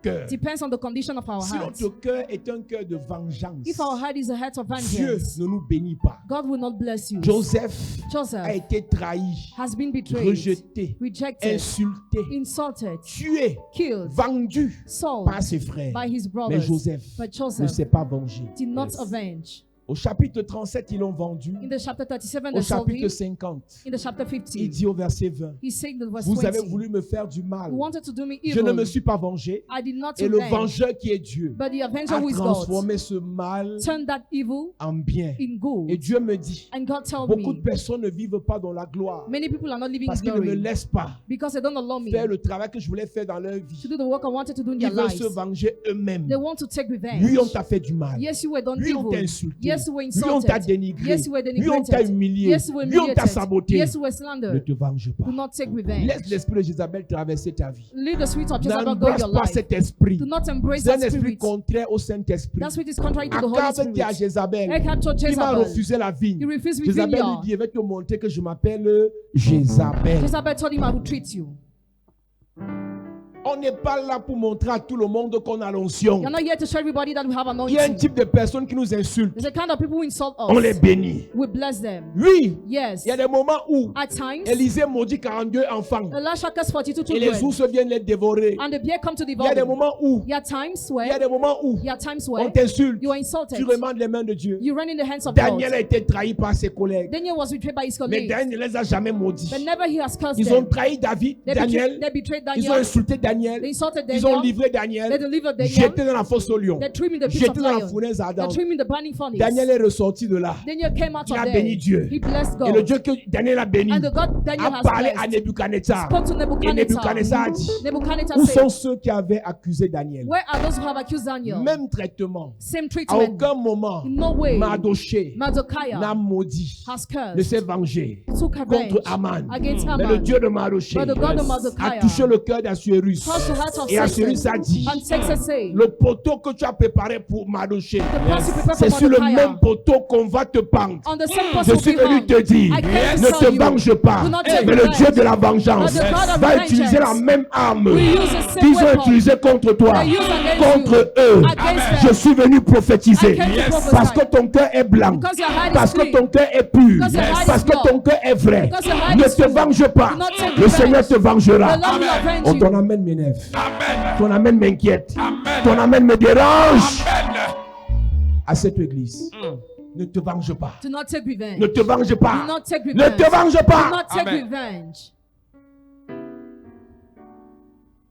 cœur. depends on the condition of our Si heart. notre cœur est un cœur de vengeance, If our heart is a heart of Dieu vengeance, ne nous bénit pas. God will not bless you. Joseph a Joseph été trahi, has been betrayed, rejeté, rejected, insulté, insulted, tué, killed, vendu sold par ses frères. by his Mais brothers. Joseph But ne Joseph s'est pas vengé. did not avenge. Au chapitre 37, ils l'ont vendu. In the chapter 37, Au they sold chapitre him. 50, In the chapter il 50, dit au verset 20, he said in the verse vous avez 20, voulu me faire du mal. you wanted to do me Je ne evil. me suis pas vengé. I did not Et le revenge. vengeur qui est Dieu But the avenger a who is God transformé ce mal turned that evil en bien. in good. Et Dieu me dit, And God told beaucoup de me, personnes ne vivent pas dans la gloire many people are not living parce in qu'ils ne me glory laissent pas because they don't allow me faire le travail que je voulais faire dans leur to vie. do the work I wanted to do in Ils their veulent lives. se venger eux-mêmes. They want to take revenge. Lui, on t'a fait du mal. Yes, you were done Lui, on t'a evil. insulté. Yes, you were Lui, on t'a insulted. dénigré. Yes, you were Lui, on t'a denigrated. humilié. Yes, you were Lui, on t'a humiliated. saboté. Yes, you were Ne slandered. te venge pas. Do not take revenge. Laisse l'esprit de Jézabel traverser ta vie. Let the spirit of Jezebel go N'embrasse your pas life. cet esprit. Do not embrace C'est un that esprit spirit. contraire au Saint-Esprit. That spirit is contrary to the Holy Akab dit à Spirit. Jézabel, Ahab told il m'a Jezebel. refusé la vigne. He refused with Jézabel lui vineyard. dit, je vais te montrer que je m'appelle Jézabel. Jezebel told him, I will treat you. On n'est pas là pour montrer à tout le monde qu'on a l'onction. You're not here to show everybody that we have Il y a un anointing. type de personnes qui nous insultent. There's a kind of people who insult On les us. bénit. We bless them. Oui, Yes. il y a des moments où At times, Élisée maudit 42 enfants Elisha cursed 42 et les children. ours viennent les dévorer. And the bear come to Il y devour a des them. moments où There are times il y a where, des moments où there are times on where t'insulte. you are insulted. Tu remandes les mains de Dieu. You run in the hands of Daniel a God. été trahi par ses collègues. Daniel was betrayed by his Mais colleagues. Daniel ne les a jamais maudits. But never he has cursed Ils ont them. trahi David, They Daniel. betrayed Ils ont Daniel. insulté Daniel. They insulted Ils ont Daniel. livré They Daniel. delivered Daniel. Jeté dans la fosse au lion. They threw him in the pit Jeté of dans la lion. fournaise They ardente. threw him in the burning furnace. Daniel est ressorti de là. Daniel came out Il of a there. béni Dieu. He blessed Et le God. Dieu que Daniel a béni And the God Daniel a has parlé à blessed Nebuchadnezzar. spoke to Et Nebuchadnezzar. Nebuchadnezzar a dit, Nebuchadnezzar où said, sont ceux qui avaient accusé Daniel? where are those who have accused Daniel? Même traitement. Same À treatment. aucun moment, In no way, Mardoché Mordecai n'a maudit, has ne s'est cursed, vengé took revenge contre Aman. against Mais le Haman. Dieu de Mardoché But the God of a Mordecai touché le cœur d'Assuérus. touched the heart of Et Assuérus Satan. a dit, And Satan said, le poteau que tu as préparé pour Mardoché, the price you prepare c'est for sur le Mordecai. même poteau qu'on va te pendre. On the same Je cross will suis be venu hung. te dire, I came to ne tell te you, venge pas, do not take mais le revenge. Dieu de la vengeance But the God of va vengeance utiliser la même arme will use the same qu'ils ont weapon utilisée contre toi, they use against contre you, eux. against Je them. suis venu prophétiser I came to prophesy. parce que ton cœur est blanc, Because your heart is parce que clean. ton cœur est pur, Because your heart parce is que pure. ton cœur est vrai. Because your heart Ne is te true. venge pas, Do not take le revenge. Seigneur te vengera. The Lord will avenge Oh, you. ton amène m'énerve, Amen. ton amène m'inquiète, Amen. ton amène me dérange. Amen. À cette église, ne te venge pas. Do not take revenge. Ne te venge pas. Do not take Ne revenge. te venge Do pas. not take Amen. revenge.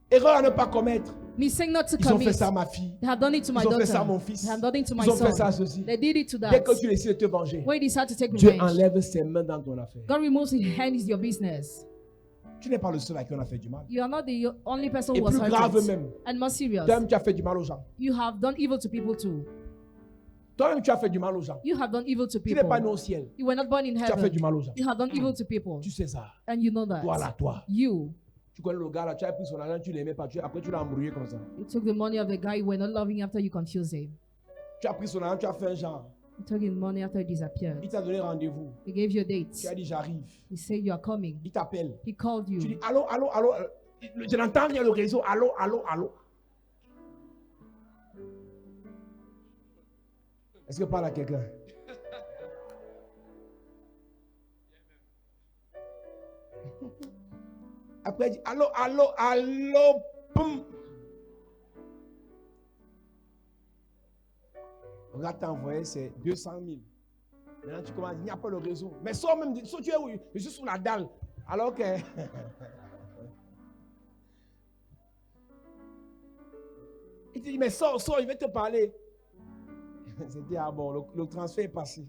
Erreur à ne pas commettre. Mistake not to Ils ont fait commit. ça à ma fille. They have done it to my Ils ont fait daughter. ça à mon fils. They have done it to my Ils ont fait ça à son. ceci. They did it to Dès that. que tu décides de te venger, When you decide to take Dieu revenge, enlève ses mains dans ton affaire. God removes his hand is your business. Tu n'es pas le seul à qui on a fait du mal. You are not the only person Et who was plus grave hurt. même, And more serious, toi-même tu as fait du mal aux gens. you have done evil to people too. Toi-même tu as fait du mal aux gens. You have done evil to Tu n'es pas né people. au ciel. You were not born in Tu as fait du heaven. mal aux gens. You have done evil to people. Tu sais ça. And you know that. Toi là, toi. You. Tu connais le gars là, tu as pris son argent, tu l'aimais pas. Après tu l'as embrouillé comme ça. You took the money of the guy you were not loving after you confused him. Tu as pris son argent, tu as fait un genre. You took his money after he disappeared. Il t'a donné rendez-vous. He gave you a Tu date. as dit j'arrive. He said you are coming. Il t'appelle. He called Tu dis you. allô, allô, allô. Je n'entends rien le réseau. Allô, allô, allô. Est-ce que parle à quelqu'un? Après, il dit allô, allô, allô. Poum. Regarde, t'as envoyé, c'est 200 000. Maintenant, tu commences, il n'y a pas le réseau. Mais sors même, sors, tu es où? Je suis sous la dalle. Alors que. Il te dit, mais sors, il va te parler. C'était ah bon, le transfert est passé.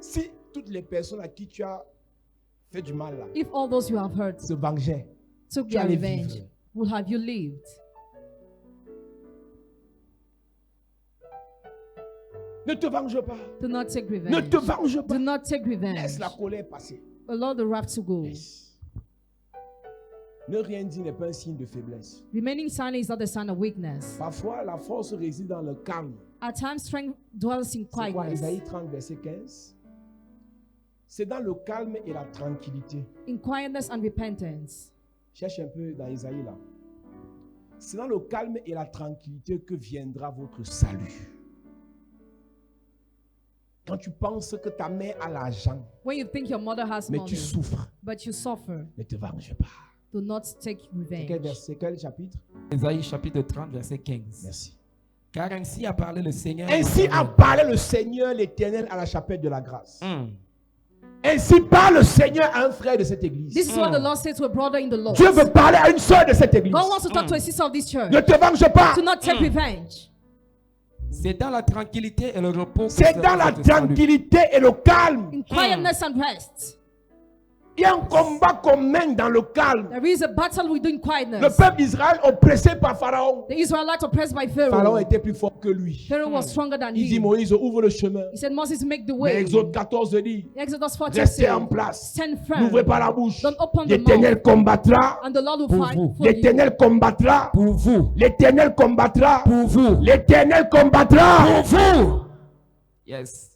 Si toutes les personnes à qui tu as fait du mal là If all those you have hurt se vengeaient, took tu their allais revenge, vivre. would have you lived? Ne te venge pas. Do not take Ne revenge. te venge pas. Do not take revenge. Laisse la colère passer. Allow the wrath to go. Laisse. Ne rien dire n'est pas un signe de faiblesse. Remaining silent is not a sign of weakness. Parfois, la force réside dans le calme. At times, strength dwells in C'est quoi, quietness. Isaïe 30, verset 15? C'est dans le calme et la tranquillité. In quietness and repentance. Cherche un peu dans Isaïe là. C'est dans le calme et la tranquillité que viendra votre salut. Quand tu penses que ta mère a l'argent, When you think your mother has mais money, tu souffres, but you suffer, ne te venge pas. do not take C'est quel revenge. verset, quel chapitre? Ésaïe chapitre 30, verset 15. Merci. Car ainsi a parlé le Seigneur. Ainsi a parlé le Seigneur l'Éternel à la chapelle de la grâce. Mm. Ainsi parle le Seigneur à un frère de cette église. This is what the Lord says to a brother in the Lord. Dieu veut parler à une soeur de cette église. God wants to talk to a sister of this church. Ne te venge pas. Do not take revenge. C'est dans la tranquillité et le repos. que C'est sera dans la votre salut. tranquillité et le calme. In quietness and rest. Il y a un combat qu'on mène dans le calme. There is a battle we do in Le quietness. peuple d'Israël oppressé par Pharaon. The Israelites oppressed by Pharaon Pharaoh. était plus fort que lui. Pharaoh was stronger than Il dit him. Moïse, ouvre le chemin. He said, Moses, make the Mais way. Exode 14 dit, Exodus 14 restez en said, place. stand firm. N'ouvrez pas la bouche. Don't open the L'Éternel combattra. And the Lord will Pour fight vous. for you. L'Éternel combattra. Pour vous. L'Éternel combattra. Pour vous. L'Éternel combattra. Pour vous. Yes.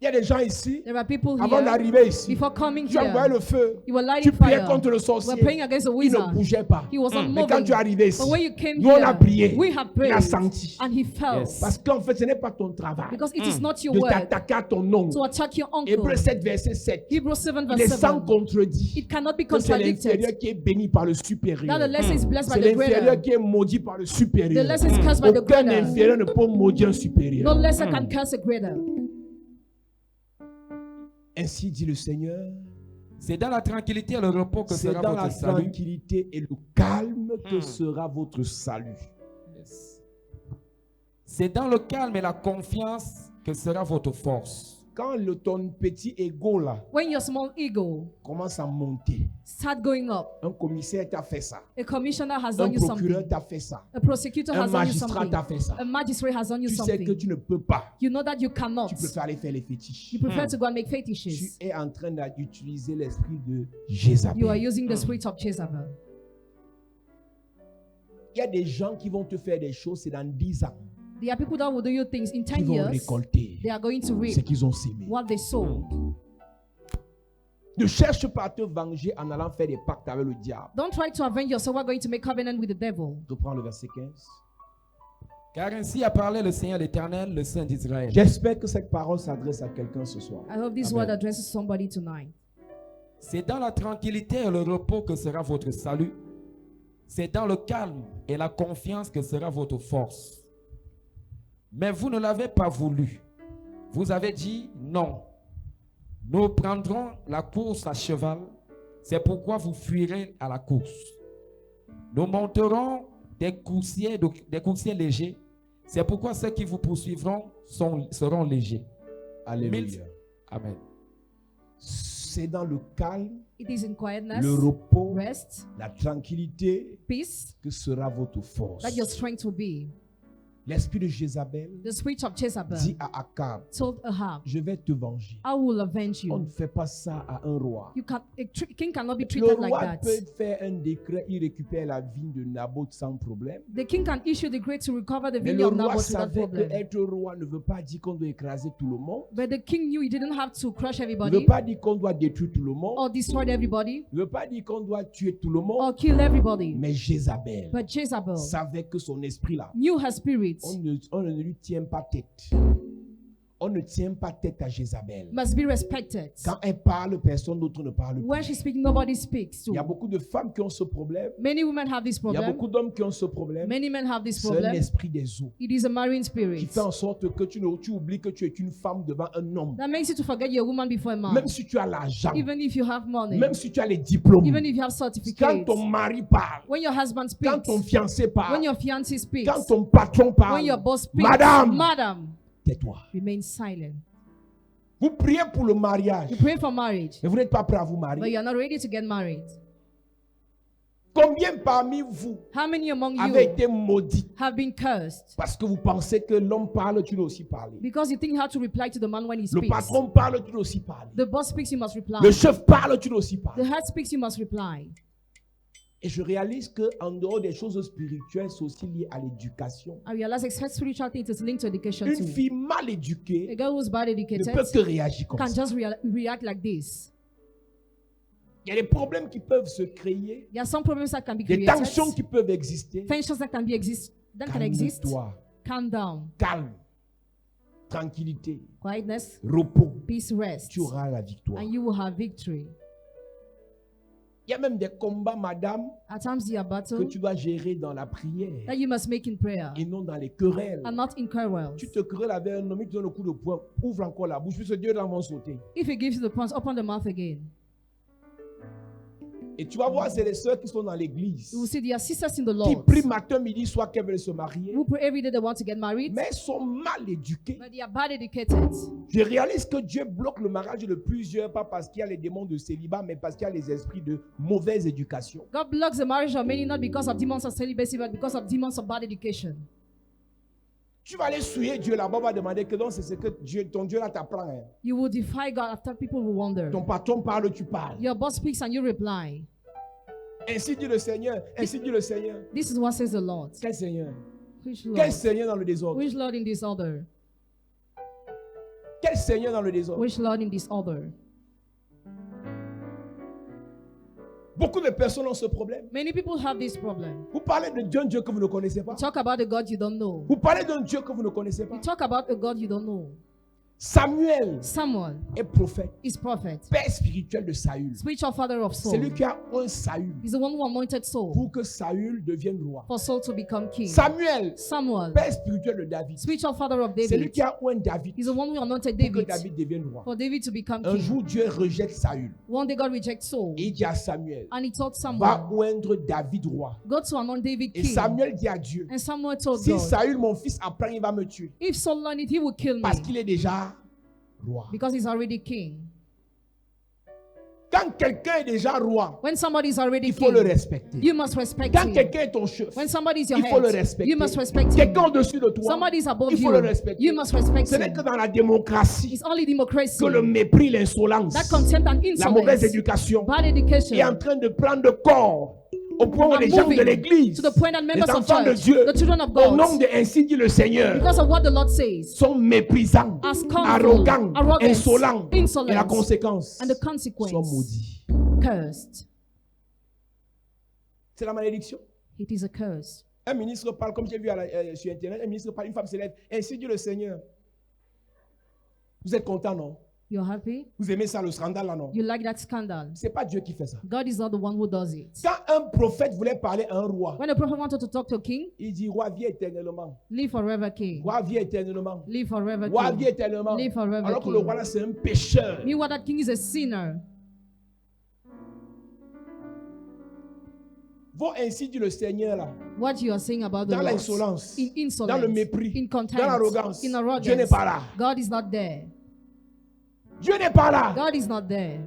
Il y a des gens ici, There are people avant here, d'arriver ici, before coming tu envoyais here, le feu. you were Tu lighting priais fire. contre le You were praying sorcier. against the Il ne wizard. bougeait pas. He was not Mais quand moving. tu es arrivé ici, But when you came nous on a here, prié. we have Il a prayed, senti. and he felt. Yes. Parce qu'en fait, ce n'est pas ton travail Because it is not your de work t'attaquer à ton nom. to attack your uncle. Hébreux 7, verset 7. Hebrews 7 Il est verse sans 7. contredit. It cannot be Que c'est contradicted. l'inférieur qui est béni par le That supérieur. the lesser is blessed by C'est the l'inférieur greater. qui est maudit par le supérieur. The lesser is cursed by the Aucun greater. inférieur ne peut maudire un supérieur. No lesser can curse a greater. Ainsi dit le Seigneur, C'est dans la tranquillité et le repos que c'est sera dans la votre salut. tranquillité et le calme que sera votre salut. Yes. C'est dans le calme et la confiance que sera votre force. Quand ton petit ego là When your small ego commence à monter, start going up, un commissaire t'a fait ça, a commissioner has un done you procureur something, t'a fait ça, a prosecutor un has done you magistrat something, t'a fait ça. a magistrate has done you Tu sais que something. tu ne peux pas. You know that you cannot. Tu préfères aller faire les fétiches. You prefer to go and make Tu fetishes. es en train d'utiliser l'esprit de You are Jézabel. using the spirit of Jezebel. Il y a des gens qui vont te faire des choses, c'est dans 10 ans There are people that will do you things in 10 qui vont years. récolter They are going to ce reap qu'ils ont sémé. what they sowed. Ne cherche pas à te venger en allant faire des pactes avec le diable. Don't try to avenge yourself. We're going to make covenant with the devil. Reprends le verset 15. Car ainsi a parlé le Seigneur l'Éternel, le Saint d'Israël. J'espère que cette parole s'adresse à quelqu'un ce soir. I hope this word addresses somebody tonight. C'est dans la tranquillité et le repos que sera votre salut. C'est dans le calme et la confiance que sera votre force. Mais vous ne l'avez pas voulu. Vous avez dit non. Nous prendrons la course à cheval. C'est pourquoi vous fuirez à la course. Nous monterons des coursiers légers. C'est pourquoi ceux qui vous poursuivront seront légers. Alléluia. Amen. C'est dans le calme, It is in quietness, le repos, rest, la tranquillité peace, que sera votre force. that your strength will be. L'esprit de Jézabel The spirit of Jezebel dit à Akab, told Ahab, je vais te venger. I will avenge On you. ne fait pas ça à un roi. King cannot be Le treated like roi that. peut faire un décret, il récupère la vigne de Naboth sans problème. The king can issue the decree to recover the Mais vineyard le of roi Naboth without savait problem. qu'être roi ne veut pas dire qu'on doit écraser tout le monde. But the king knew he didn't have to crush Ne veut everybody pas dire qu'on doit détruire tout le monde. or destroy everybody Ne veut pas dire qu'on doit tuer tout le monde. or kill everybody. Mais Jézabel But Jezebel savait que son esprit là, knew her spirit on ne lui tient pas tête. On ne tient pas tête à Jézabel. must be respected. Quand elle parle, personne d'autre ne parle When plus. she speaks, nobody speaks Il y a to. beaucoup de femmes qui ont ce problème. Many women have this Il y a problem. beaucoup d'hommes qui ont ce problème. Many men have this C'est un problem. esprit des eaux It is a marine qui spirit fait en sorte que tu oublies que tu es une femme devant un homme. that makes you to forget you're a woman before a man. Même si tu as l'argent, Even if you have money, même si tu as les diplômes, even if you have quand certificates, ton mari parle, when your husband quand speaks, ton fiancé parle, when your fiancé speaks, quand ton patron when your parle, boss speaks, Madame, tais-toi. remain silent. Vous priez pour le mariage, You pray for marriage, mais vous n'êtes pas prêt à vous but marier. you're not ready to get married. Combien parmi vous How many among avez you été maudits have been cursed parce que vous pensez que l'homme parle, tu dois aussi parler. because you think you have to reply to the man when he Le speaks? patron parle, tu dois aussi parler. The boss speaks, you must reply. Le chef parle, tu dois aussi The parler. head speaks, you must reply. Et je réalise qu'en dehors des choses spirituelles, c'est aussi lié à l'éducation. I realize except spiritual things is linked to education Une too. fille mal A éduquée girl who's bad ne educated peut que réagir comme can ça. just react like this. Il y a des problèmes qui peuvent se créer, There are some problems that can be des created, tensions qui peuvent exister. tensions that can exist. Calme-toi, Calm down, calme, tranquillité, quietness, repos. peace, rest, Tu auras la victoire. and you will have victory. Il y a même des combats, madame, At times, there are que battles tu dois gérer dans la prière that you must make in prayer et non dans les querelles. and not in quarrels. Tu te querelles avec un homme, il te donne le coup de poing, ouvre encore la bouche, puisque Dieu va sauter. If he gives you the punch, open the mouth again. Et tu vas voir, c'est les sœurs qui sont dans l'église, You will see there are sisters in the qui Lord prient matin, midi, soir, qu'elles veulent se marier, who pray every day they want to get married, mais elles sont mal éduquées. but they are bad educated. Je réalise que Dieu bloque le mariage de plusieurs, pas parce qu'il y a les démons de célibat, mais parce qu'il y a les esprits de mauvaise éducation. God blocks the marriage of many not because of demons of celibacy, but because of demons of bad education. Tu vas aller souiller Dieu là-bas, on va demander que donc c'est ce que ton Dieu là t'apprend. Hein. You will defy God after people will wonder. Ton patron parle, tu parles. Your boss speaks and you reply. Ainsi dit le Seigneur, ainsi dit le Seigneur. This is what says the Lord. Quel Seigneur? Which Quel Lord? Seigneur dans le désordre? Which Lord in disorder? Quel Seigneur dans le désordre? Which Lord in disorder? Beaucoup de personnes ont ce problème. Many people have this problem. Vous parlez de Dieu que vous ne connaissez pas. You talk about a God you don't know. Vous parlez d'un Dieu que vous ne connaissez pas. You talk about a God you don't know. Samuel Someone est prophète, is prophet, père spirituel de Saül. spiritual father of C'est Saul. lui qui a un Saül He's the one who anointed Saul pour que Saül devienne roi. for Saul to become king. Samuel, Samuel, père spirituel de David. spiritual father of C'est lui David. qui a un David He's the one who anointed pour que David David devienne roi. for David to become Un king. jour, Dieu rejette Saül. One day God rejects Saul Et il dit à Samuel, and he told va Samuel, oindre David roi. go to anoint David Et king. Samuel dit à Dieu, And Samuel told si God, Saül, mon fils, apprend, il va me tuer. if Saul learn it, he will kill me Parce qu'il est déjà roi. because he's already king. Quand quelqu'un est déjà roi, When somebody is already il faut le king, respecter. you must respect Quand him. quelqu'un est ton chef, When somebody is your il faut le head, respecter. you must respect him. Quelqu'un au-dessus de toi, Somebody is above il faut you, le respecter. you must respect Ce n'est him. que dans la démocratie It's only democracy que le mépris, l'insolence, that contempt and la mauvaise insolence, éducation bad est education en train de prendre corps au point où are les gens de moving l'église, to the point that les members of enfants de church, Dieu, the children of au nom God, de ainsi dit le Seigneur, because of what the Lord says, sont méprisants, are scornful, arrogants, arrogant, insolents. Et la insolent, conséquence, and the sont consequence, maudits. cursed. C'est la malédiction. It is a curse. Un ministre parle, comme j'ai vu sur Internet, un ministre parle, une femme s'élève, ainsi dit le Seigneur. Vous êtes content, non? You're happy? Vous aimez ça, le scandale, là, non? You like that scandal? C'est pas Dieu qui fait ça. God is not the one who does it. Quand un prophète voulait parler à un roi, When the prophet wanted to talk to a king, il dit, roi, viens éternellement. live forever king. Roi, viens éternellement. Live forever Roi, king. viens éternellement. Live forever Alors que king. le roi, là, c'est un pécheur. Meanwhile, that king is a sinner. Vos ainsi dit le Seigneur, là, What you are saying about the dans Lord, l'insolence, in insolence, dans le mépris, in dans contempt, l'arrogance, in arrogance, Dieu n'est pas là. God is not there. Dieu n'est pas là. God is not there.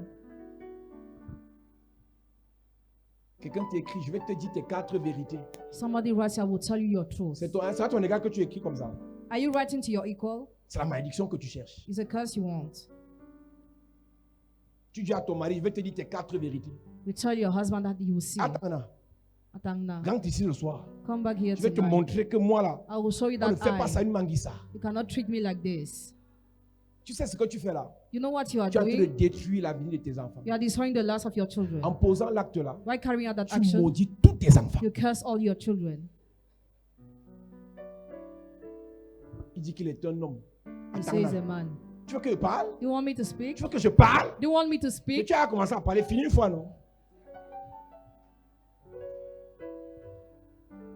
Quelqu'un t'écrit, je vais te dire tes 4 vérités. Somebody writes, I will tell you your truth. C'est à ton égard que tu écris comme ça. Are you writing to your equal? C'est la malédiction que tu cherches. It's a curse you want. Tu dis à ton mari, je vais te dire tes 4 vérités. You tell your husband that he will see. Attends, là, Atangna, rentre ici le soir. come back here Je vais te tonight. montrer que moi, là, I will show you on ne that fait pas ça eye. une manguissa. You cannot treat me like this. Tu sais ce que tu fais là? You know what you are Tu es en train de doing? détruire l'avenir de tes enfants. You are destroying the lives of your children. En posant l'acte là, By carrying out that tu action, maudis tous tes enfants. you curse all your children. Il dit qu'il est un homme. He Attends, says là. a man. Tu veux que je parle? You want me to speak? Tu veux que je parle? Do you want me to Mais speak? tu as commencé à parler, fini une fois, non?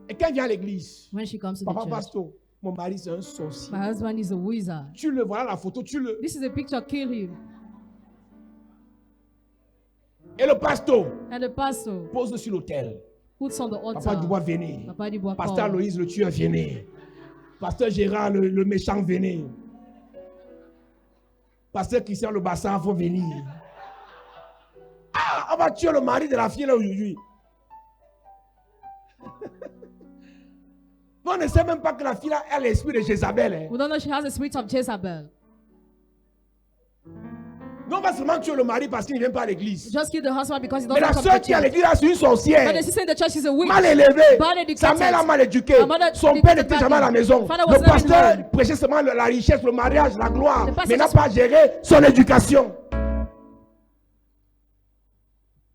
Et quand il vient à l'église, When she comes to the papa church, pasteur, mon mari c'est un sorcier. my husband is a wizard. Tu le voilà la photo, tu le. This is a picture, kill him. Et le pasteur And the pastor pose sur l'autel. puts on the Papa Dubois, altar. venez. Papa Dubois Pasteur call. Aloïse, le tueur, venez. Pasteur Gérard, le méchant, venez. Pasteur Christian, le bassin, il faut venir. Ah, on va tuer le mari de la fille là aujourd'hui. On ne sait même pas que la fille là a l'esprit de Jézabel. Hein. We don't know she has a spirit of Jezebel. Non, on va seulement tuer le mari parce qu'il ne vient pas à l'église. Just kill the husband because he Mais la doesn't come soeur to qui est à church. l'église là, c'est une But sorcière. the sister in the church is a witch. Mal élevée. Bad educated. Sa mère l'a mal éduquée. Her mother Son did père it n'était jamais à la badly. maison. Father was Le never in pasteur home. prêchait seulement la richesse, le mariage, la gloire. The pastor Mais n'a just- pas géré son éducation.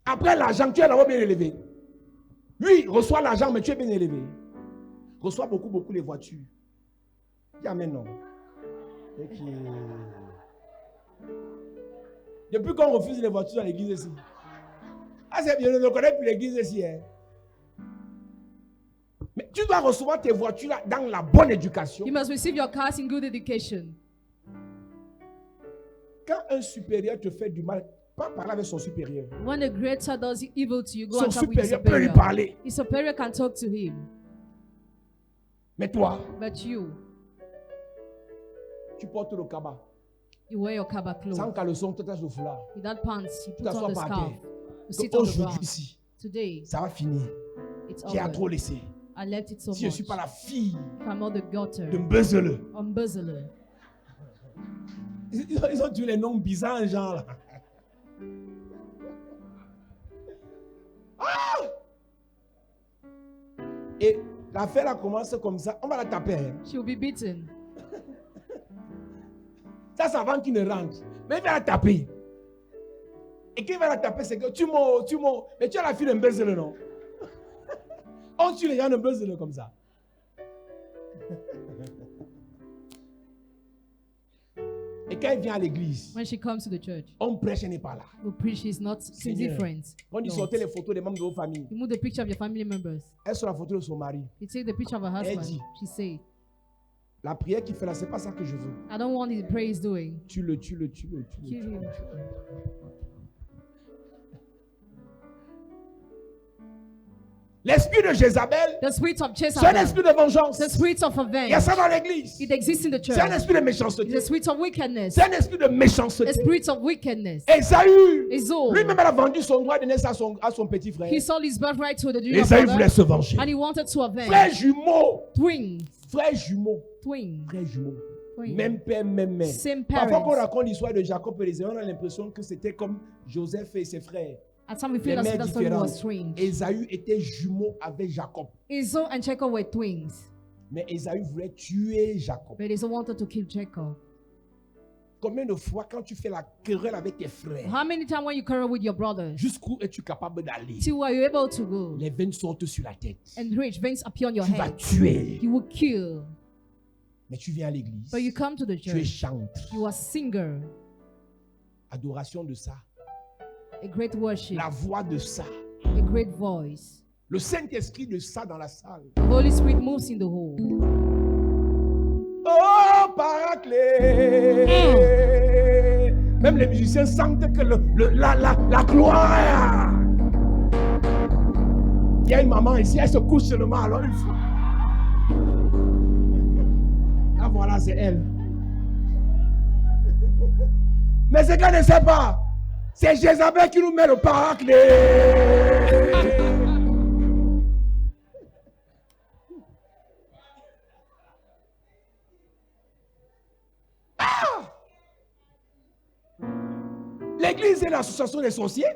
Après l'argent, tu es d'abord bien élevé. Lui, reçoit l'argent, mais tu es bien élevé. Reçoit beaucoup les voitures. Il y a maintenant. Depuis qu'on refuse les voitures dans l'église ici. Ah, c'est bien, je ne connais plus l'église ici. Hein. Mais tu dois recevoir tes voitures là dans la bonne éducation. You must receive your cars in good education. Quand un supérieur te fait du mal, pas parler avec son supérieur. When the greater does evil to you, go Son and talk with your supérieur peut lui superior. parler. His superior can talk to him. Mais toi, But you portes le cabas. you wear your kaba clothes. Sans caleçon, tu t'attaches le foulard. Without pants, you Tu put on t'assois the par scarf. terre. You sit on the Aujourd'hui ground. ici, Today, ça va finir. it's J'ai trop over. laissé. I left it so Si je ne much. suis pas la fille If I'm not the de daughter, Mbezele. embezzler. Ils ont dit les noms bizarres, genre là. Ah! Et l'affaire là commence comme ça. On va la taper. Hein. She'll be beaten. Ça, c'est avant qu'il ne rentre. Mais il va la taper. Et quand il va la taper, c'est que tu m'as. Mais tu as la fille d'un buzzer, non? On tue les gens de buzzer comme ça. Et quand il vient à l'église, When she comes to the church, on prêche, elle n'est pas là. who preach is not Seigneur. different. Quand il No. sortait les photos des membres de vos familles, You move the picture of your family members. elle sur la photo de son mari. You take the picture of her husband. dit. She say, La prière qu'il fait là, c'est pas ça que je veux. I don't want the prayer he's doing. Tue-le. Kill him. L'esprit de Jézabel, The spirit of c'est un esprit Jezebel. de vengeance. The spirit of Il y a revenge. ça dans l'église. It exists in the church. C'est un esprit de It's méchanceté. a spirit of wickedness. C'est un esprit de A méchanceté. spirit of wickedness. Esaü, Esaü. lui-même, elle a vendu son droit de naissance à son petit frère. He sold his birthright to the junior Esaü brother, voulait se venger. and he wanted to Frère avenge. jumeau. Twins. Frère jumeau. Twins. Frère jumeau. Twins. Même père, même mère. Same Parfois, quand on parents. raconte l'histoire de Jacob et Ésaü, on a l'impression que c'était comme Joseph et ses frères. At times we Les feel as if mères that story was différentes. strange. Ésaü était jumeau avec Jacob. Esau and Jacob were twins, Mais Ésaü voulait tuer Jacob. but Esau wanted to kill Jacob. Combien de fois, quand tu fais la querelle avec tes frères, How many times when you quarrel with your brothers, jusqu'où es-tu capable d'aller? till are you able to go Les veines sortent sur la tête. and rich veins appear on your Tu vas head? tuer. You will kill. Mais tu viens à l'église. But you come to the Tu es church. chantre. You are singer, Adoration de ça. a great worship, La voix de ça. a great voice. Le Saint-Esprit de ça dans la salle. The Holy Spirit moves in the hole. Oh, paraclet. Même les musiciens sentent que la gloire. Il y a une maman ici, elle se couche seulement, alors il faut. Ah voilà, c'est elle. Mais ce qu'elle ne sait pas, c'est Jézabel qui nous met le paraclet. L'église est l'association des sorciers.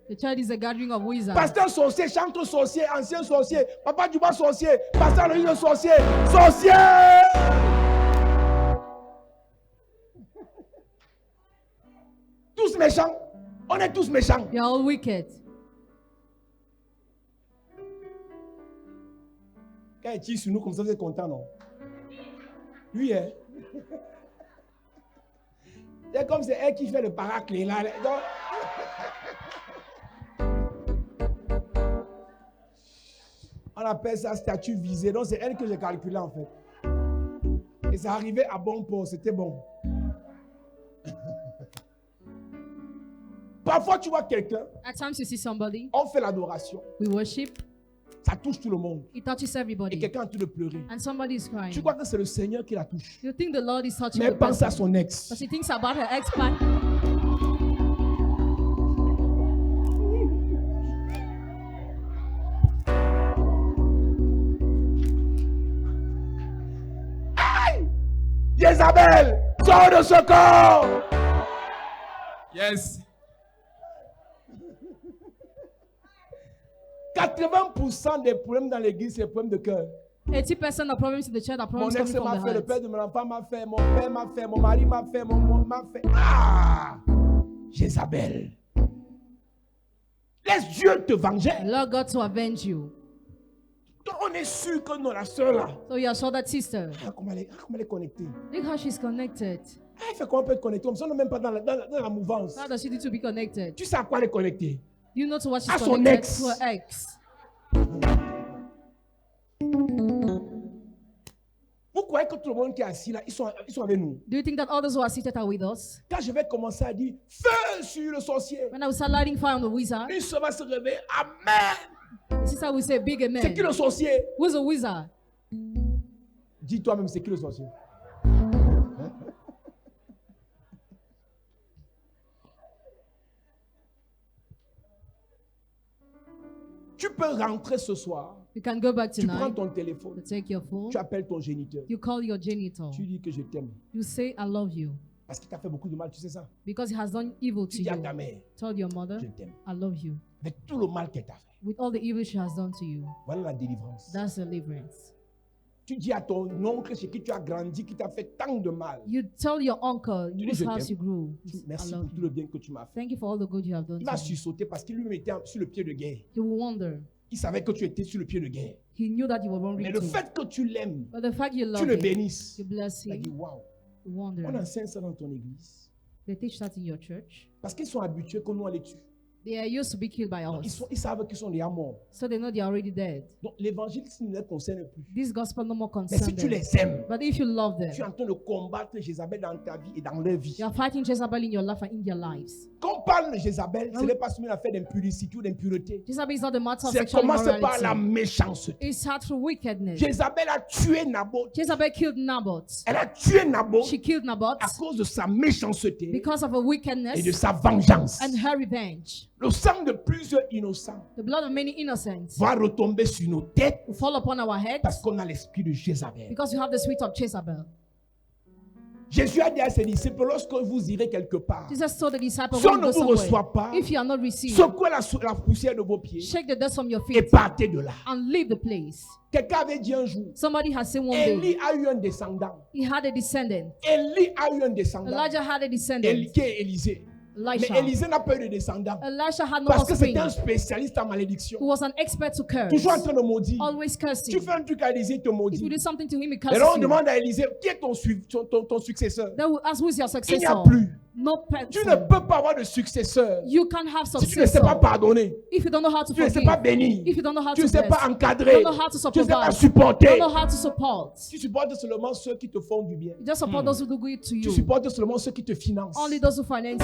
The church is a gathering of wizards. Pasteur sorcier, chanteur sorcier, ancien sorcier, papa du bas sorcier, pasteur le sorcier, sorcier. Tous méchants. On est tous méchants. They are all wicked. Quand il tire sur nous comme ça, vous êtes content, non? Oui, hein? C'est comme c'est elle qui fait le paraclet là. Donc, on appelle ça statut visé. Donc c'est elle que j'ai calculé en fait. Et ça arrivait à bon port, c'était bon. Parfois tu vois quelqu'un, At times you see somebody, on fait l'adoration, we worship, ça touche tout le monde. it touches Et everybody, quelqu'un est en train de pleurer. and somebody is crying. Tu crois que c'est le Seigneur qui la touche. You think the Lord is touching Mais the elle pense à person, son ex. but she thinks about her ex-partner. Jézabel, sors de ce corps. Yes. 80% des problèmes dans l'église, c'est des problèmes de cœur. 80% of problems in the church are Mon problems ex coming m'a from the fait, le heart. père de mon enfant m'a fait, mon père m'a fait, mon mari m'a fait, mon m'a fait. Ah! Jézabel. Laisse Dieu te venger. Lord God to avenge you. Donc on est sûr que non, la soeur là, So you are sure that sister. comment elle est connectée. Look how she's connected. Elle fait comment on peut être connecté? On ne même pas dans la mouvance. How does she need to be connected? Tu sais à quoi elle est connectée? You know to what she's À son connected ex. to her ex. Vous croyez que tout le monde qui est assis là, ils sont avec nous. Do you think that others who are seated are with us? Quand je vais commencer à dire feu sur le sorcier, When I will start lighting fire on the wizard, une soeur va se réveiller. Amen. the sister will say, big C'est qui amen. le sorcier? Who's a wizard? Dis toi-même, c'est qui le sorcier? Tu peux rentrer ce soir, You can go back tu prends tonight ton téléphone, to take your phone. tu appelles ton géniteur, You call your genitor. tu dis que je t'aime. You say, I love you. Parce qu'il t'a fait beaucoup de mal, tu sais ça. Because he has done evil Tu to dis à you. ta mère, Tell your mother, je t'aime. I love you. Avec tout le mal qu'elle t'a fait. With all the evil she has done to you. Voilà la délivrance. That's deliverance. Tu dis à ton oncle chez qui tu as grandi, qui t'a fait tant de mal. You tell your uncle dis, whose je house t'aime. you grew. Merci I pour love tout you. le bien que tu m'as fait. Thank you for all the good you have done Il to va me. sursauter parce qu'il lui mettait sur le pied de guerre. He will wonder. Il savait que tu étais sur le pied de guerre. He knew that you were Mais hungry le too. fait que tu l'aimes, But the fact you tu love le him, bénisses, you bless il a him, dit waouh. you On wonder. enseigne ça dans ton église. They teach that in your church. Parce qu'ils sont habitués que nous on les tue. They are used to be killed by Donc, us. ils savent qu'ils sont déjà morts. So they know they are already dead. Donc l'évangile ne les concerne plus. This gospel no more Mais si concerns tu them. les aimes, But if you love tu es them, en train de combattre Jézabel dans ta vie et dans leur vie. you are fighting Jezebel in your life and in their lives. Quand on parle de Jézabel, ce n'est pas seulement une affaire d'impudicité ou d'impureté. Jezebel is not the matter of C'est sexual commence par la immorality. méchanceté. It's had through wickedness. Jézabel a tué Naboth. Jezebel killed Naboth. Elle a tué Naboth She killed Naboth à cause de sa méchanceté because of her et de wickedness sa vengeance. and her revenge. Le sang de plusieurs innocents The blood of many innocents va retomber sur nos têtes will fall upon our heads parce qu'on a l'esprit de Jézabel. because you have the spirit of Jezebel. Jésus a dit à ses disciples, lorsque vous irez quelque part, Jesus told the disciples, si on when ne you go vous somewhere, reçoit pas, if you are not received, secouez la poussière de vos pieds shake the dust from your et feet partez de là. and leave the place. Quelqu'un avait dit un jour, Somebody has said one day, Élie a eu un descendant. he had a descendant. Élie a eu un descendant. Elijah had a descendant. Qui est Élisée. Mais Elisha. Élisée n'a pas eu de descendant. Elisha had no Parce que offspring. c'était un spécialiste en malédiction. He was an expert to curse. Toujours en train de maudire. Always Tu cursing. fais un truc à Élisée, il te If you maudit. do something to him, he Et curses là, on you. demande à Élisée, qui est ton successeur? Then we ask, who is your Il n'y a successor? plus. No Tu ne person. peux pas avoir de successeur You can't have si tu ne sais pas successor pardonner. if you don't know how to Tu ne sais pas forgive. bénir. If you don't know how Tu to ne sais bless. pas encadrer. You don't know how to Tu ne sais pas supervise. supporter. You don't know how to support. Tu supportes seulement ceux qui te font du bien. You just support those who do good to Tu you. supportes seulement ceux qui te financent. Only those who finance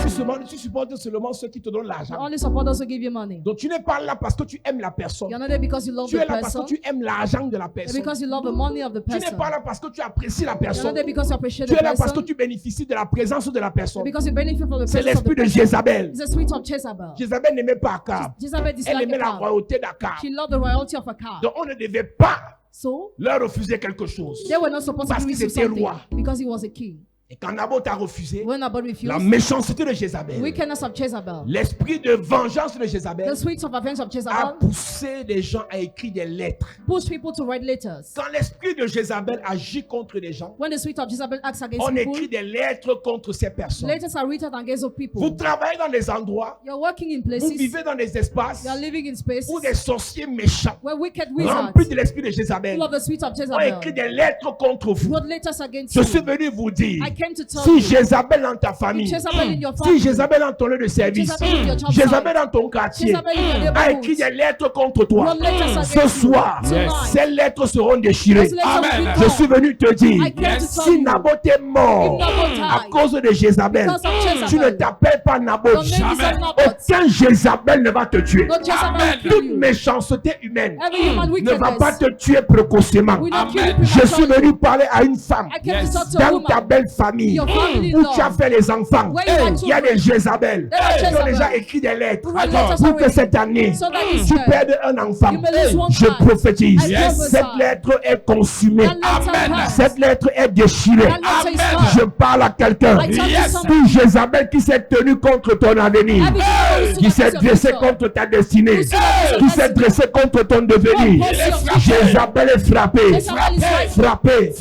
Tu supportes seulement ceux qui te donnent you. l'argent. Only support those who give you money. Donc tu n'es pas là parce que tu aimes la personne. You're not there because you love Tu the es là parce person. que tu aimes l'argent de la And personne. because you love the money of the Tu n'es person. pas là parce que tu apprécies la You're not personne. there because you appreciate Tu the es là parce que person. tu bénéficies de la présence de la personne. Because you benefit from the C'est presence of the l'esprit de person. Jézabel. It's the spirit of Jezebel. Jézabel n'aimait pas Akab. Jezebel Elle disliked aimait la Ahab. royauté d'Akab. She loved the royalty of Akab. Donc on ne devait pas So leur refuser quelque chose. they were not supposed Parce to qu'il receive était something roi. because he was a king. Et quand Naboth a refusé, When Naboth la refused, méchanceté de Jézabel, wickedness of Jezebel, l'esprit de vengeance de Jézabel the spirit of revenge of a Jezebel poussé les gens à écrire des lettres. pushed people to write letters. Quand l'esprit de Jézabel agit contre les gens, When the spirit of Jezebel acts against on people, écrit des lettres contre ces personnes. letters are written against those people. Vous travaillez dans des endroits, You're working in vous places, vivez dans des espaces you are living in spaces où des sorciers méchants, where wicked remplis wizards, de l'esprit de Jézabel, full of the spirit of ont écrit Jezebel, des lettres contre vous. wrote letters against Je you. suis venu vous dire, I came to tell si you, Jézabel dans ta famille, if Jezebel in your si family, Jézabel dans ton lieu de service, Jezebel in your job Jézabel site, dans ton quartier, Jezebel in your a neighborhood, écrit des lettres contre toi, wrote letters against ce you, soir, tonight, ces lettres seront déchirées. those letters will be Je torn. suis venu te dire, I came to tell si you, Naboth est mort if Naboth à died, cause de Jézabel, because of Jezebel, tu ne t'appelles pas Naboth. your name is not Naboth. Aucun Jézabel ne va te tuer. No Jezebel will kill Toute you. méchanceté humaine Every human ne va pas wickedness te tuer précocement. will not kill you Je suis prematurely. venu parler à une femme I came to talk to a dans ta woman. belle famille Your family où law. tu as fait les enfants. Where you had Il y a des Jézabel There are qui ont Jezebel. déjà écrit des lettres Who wrote letters pour que already. cette année So that this tu year, perdes un enfant. you may lose one Je child. prophétise. I prophesy. Cette lettre est consumée. That letter passed. Cette lettre est déchirée. That letter is passed. Je parle à quelqu'un. I tell you something. Tout Jézabel qui s'est tenu contre ton avenir, Every Jezebel qui who s'est stood dressé against your contre ta destinée, Who stood against your qui s'est destiny. dressé contre ton devenir. Who Jézabel est frappé. Jezebel is right. Frappé.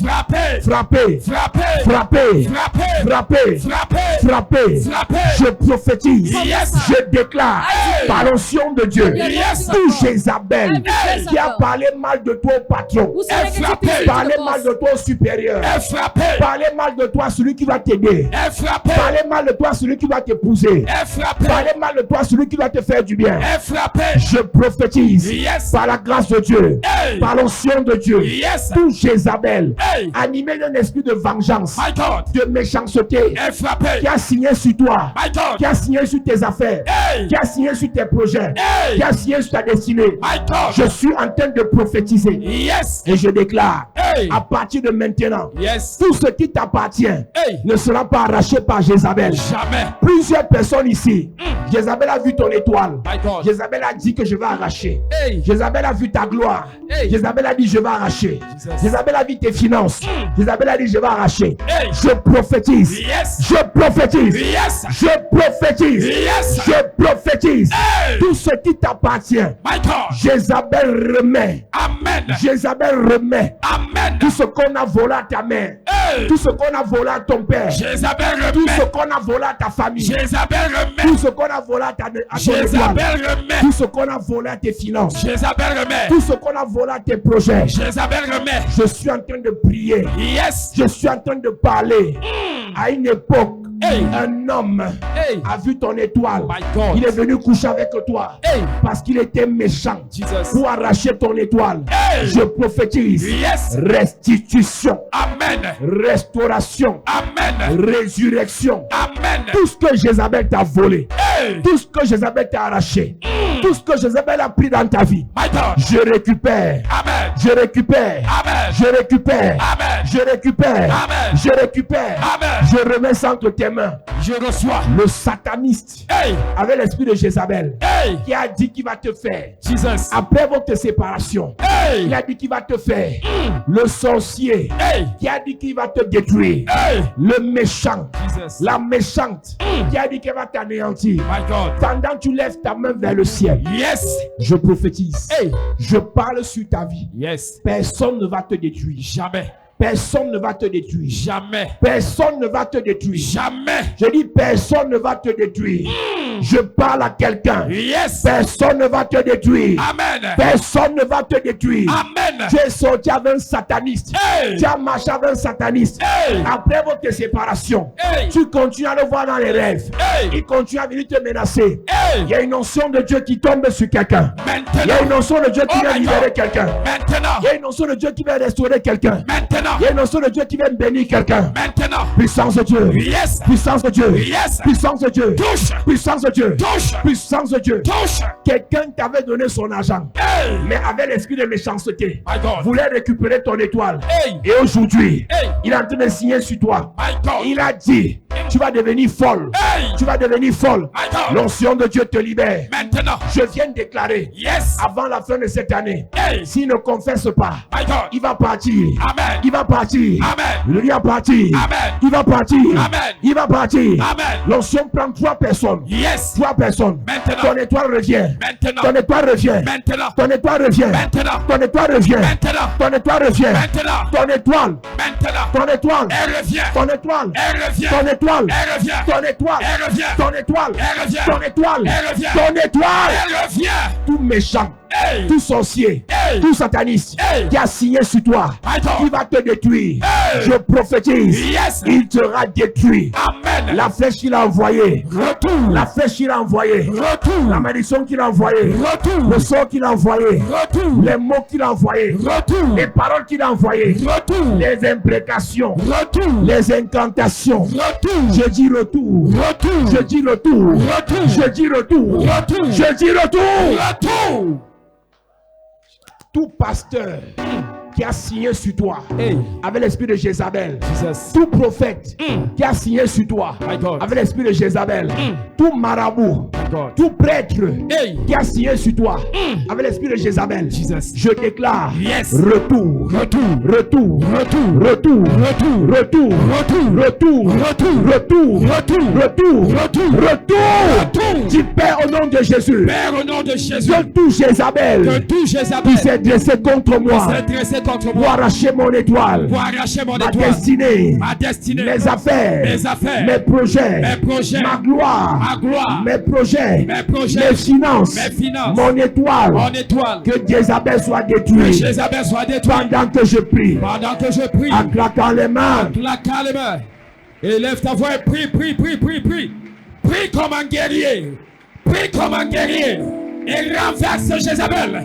Frappé. Frappé. Frappé. Je prophétise. Je déclare par l'onction de Dieu. Tout Jézabel qui a parlé mal de toi au patron, Who said negative things to parlé the mal boss. de toi au supérieur, parlé mal de toi à celui qui va t'aider, parlé mal de toi à celui qui va t'épouser, parlé mal de toi à celui qui va te faire du bien. Je prophétise par la grâce de Dieu, par l'onction de Dieu, tout Jézabel animé d'un esprit de vengeance, de méchanceté, qui a signé sur toi, qui a signé sur tes affaires, qui a signé sur tes projets, qui a signé sur ta destinée. Je suis en train de prophétiser et je déclare à partir de maintenant, tout ce qui t'appartient ne sera pas arraché par Jézabel. Jamais. Plusieurs personnes ici, Jézabel a vu ton étoile. My God. Jézabel a dit que je vais arracher. Hey. Jézabel a vu ta gloire. Hey. Jézabel a dit je vais arracher. Jesus. Jézabel a vu tes finances. Jézabel a dit je vais arracher. Hey. Je prophétise. Yes. Je prophétise. Yes. Je prophétise. Yes. Je prophétise. Hey. Tout ce qui t'appartient, My God. Jézabel remet. Amen. Jézabel remet. Amen. Amen. Tout ce qu'on a volé à ta mère. Hey. Tout ce qu'on a volé à ton père. Jézabel Tout ce remet. qu'on a volé à ta famille. Jézabel Tout remet. ce qu'on a volé à ton étoile. Jézabel remet. Tout ce qu'on a volé à tes finances. Jézabel remet. Tout ce qu'on a volé à tes projets. Jézabel remet. Je suis en train de prier. Yes. Je suis en train de parler. À une époque, Hey. un homme Hey. a vu ton étoile. My God. Il est venu coucher avec toi. Hey. Parce qu'il était méchant. Jesus. Pour arracher ton étoile. Hey. Je prophétise. Yes. Restitution. Amen. Restauration. Amen. Résurrection. Amen. Tout ce que Jézabel t'a volé. Hey. Tout ce que Jézabel t'a arraché. Tout ce que Jézabel a pris dans ta vie. My God. Je récupère. Amen. Je récupère. Amen. Je récupère. Amen. Je récupère. Amen. Je récupère. Amen. Je remets ça entre tes mains. Je reçois. Le sataniste Hey. avec l'esprit de Jézabel Hey. qui a dit qu'il va te faire. Jesus. Après votre séparation, Hey. il a dit qu'il va te faire. Le sorcier Hey. qui a dit qu'il va te détruire. Hey. Le méchant, Jesus. la méchante qui a dit qu'elle va t'anéantir. My God. Pendant que tu lèves ta main vers le ciel, Yes. je prophétise. Hey. Je parle sur ta vie. Yes. Personne ne va te détruire. Jamais. Personne ne va te détruire. Jamais. Personne ne va te détruire. Jamais. Je dis personne ne va te détruire. Je parle à quelqu'un. Yes. Personne ne va te détruire. Amen. Personne ne va te détruire. Amen. Tu es sorti avec un sataniste. Hey. Tu as marché avec un sataniste. Hey. Après votre séparation, Hey. tu continues à le voir dans les rêves. Hey. Il continue à venir te menacer. Hey. Il y a une onction de Dieu qui tombe sur quelqu'un. Il y a une Maintenant. onction de Dieu qui Oh vient my libérer God. quelqu'un. Maintenant. Il y a une onction de Dieu qui vient restaurer quelqu'un. Maintenant. Il y a une onction de Dieu qui vient bénir quelqu'un. Maintenant. Puissance de Dieu. Yes. Puissance de Dieu. Yes. Puissance de Dieu. Touche. Puissance de Dieu. Touche. Puissance de Dieu. Touche. Quelqu'un t'avait donné son argent, Hey. mais avait l'esprit de méchanceté. My God. Voulait récupérer ton étoile. Hey. Et aujourd'hui, Hey. il est en train de signer sur toi. My God. Il a dit, tu vas devenir folle. Hey. Tu vas devenir folle. My God. L'onction de Dieu te libère. Maintenant. Je viens de déclarer, Yes. avant la fin de cette année, Hey. s'il ne confesse pas, My God. il va partir. Amen. Il va partir. Amen. Il va partir. Amen. Il va partir. Amen. Il va partir. Amen. L'onction prend 3 personnes. Yes. 3 personnes. Maintenant. Ton étoile revient. Maintenant. Ton étoile revient. Maintenant. Ton étoile revient. Maintenant. Ton étoile revient. Maintenant. Ton étoile revient. Maintenant. Ton étoile. Maintenant. Ton étoile. Elle revient. Ton étoile. Elle revient. Ton étoile. Elle revient. Ton étoile. Elle revient. Ton étoile. Elle revient. Ton étoile. Elle revient. Ton étoile. Elle revient. Tout méchant. Hey. Tout sorcier. Hey. Tout sataniste. Hey. Qui a signé sur toi. My God. Qui va te détruire. Hey. Je prophétise. Yes. Il sera détruit. Amen. La flèche qu'il a envoyée. Retour. La flèche qu'il a envoyée. Retour. La malédiction qu'il a envoyée. Retour. Le sort qu'il a envoyé. Retour. Les mots qu'il a envoyés. Retour. Les paroles qu'il a envoyées. Retour. Les imprécations. Retour. Les incantations. Retour. Je dis retour. Retour. Je dis retour. Retour. Je dis retour. Retour. Je dis retour. Retour. Tout pasteur qui a signé sur toi Hey. avec l'esprit de Jézabel. Jesus. Tout prophète qui a signé sur toi My God. avec l'esprit de Jézabel. Tout marabout. My God. Tout prêtre Hey. qui a signé sur toi avec l'esprit de Jézabel. Jesus. Je déclare Yes. retour. Retour. Retour. Retour. Retour. Retour. Retour. Retour. Retour. Retour. Retour. Retour. Retour. Retour. Retour. Retour. Dis Père au nom de Jésus. Père, au nom de Jésus, Je touche que Jézabel tout qui Jézabel s'est dressé contre moi s'est dressé contre pour moi arracher mon étoile, pour arracher mon ma étoile, destinée, ma destinée, mes affaires, mes affaires, mes projets, mes projets, ma gloire, ma gloire, mes projets, mes projets, mes finances, mes finances, mon étoile. mon étoile. Que Jézabel soit Que détruit Jézabel soit détruit pendant que je prie, pendant que je prie. en claquant les mains. Claque les mains. Élève ta voix et prie, prie, prie, prie, prie. Prie comme un guerrier. Prie comme un guerrier. Et renverse Jézabel.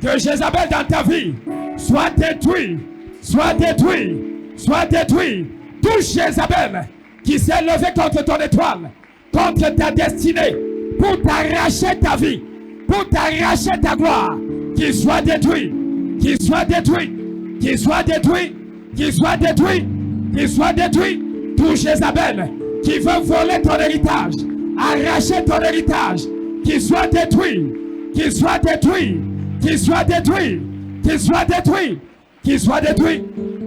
Que Jézabel dans ta vie soit détruit. Soit détruit. Soit détruit. Touche Jézabel qui s'est levé contre ton étoile, contre ta destinée, pour t'arracher ta vie, pour t'arracher ta gloire. Qu'il soit détruit. Qu'il soit détruit. Qu'il soit détruit. Qu'il soit détruit. Qu'il soit détruit. Touche Jézabel qui veut voler ton héritage, arracher ton héritage, qu'il soit détruit, qu'il soit détruit, qu'il soit détruit, qu'il soit détruit, qu'il soit détruit.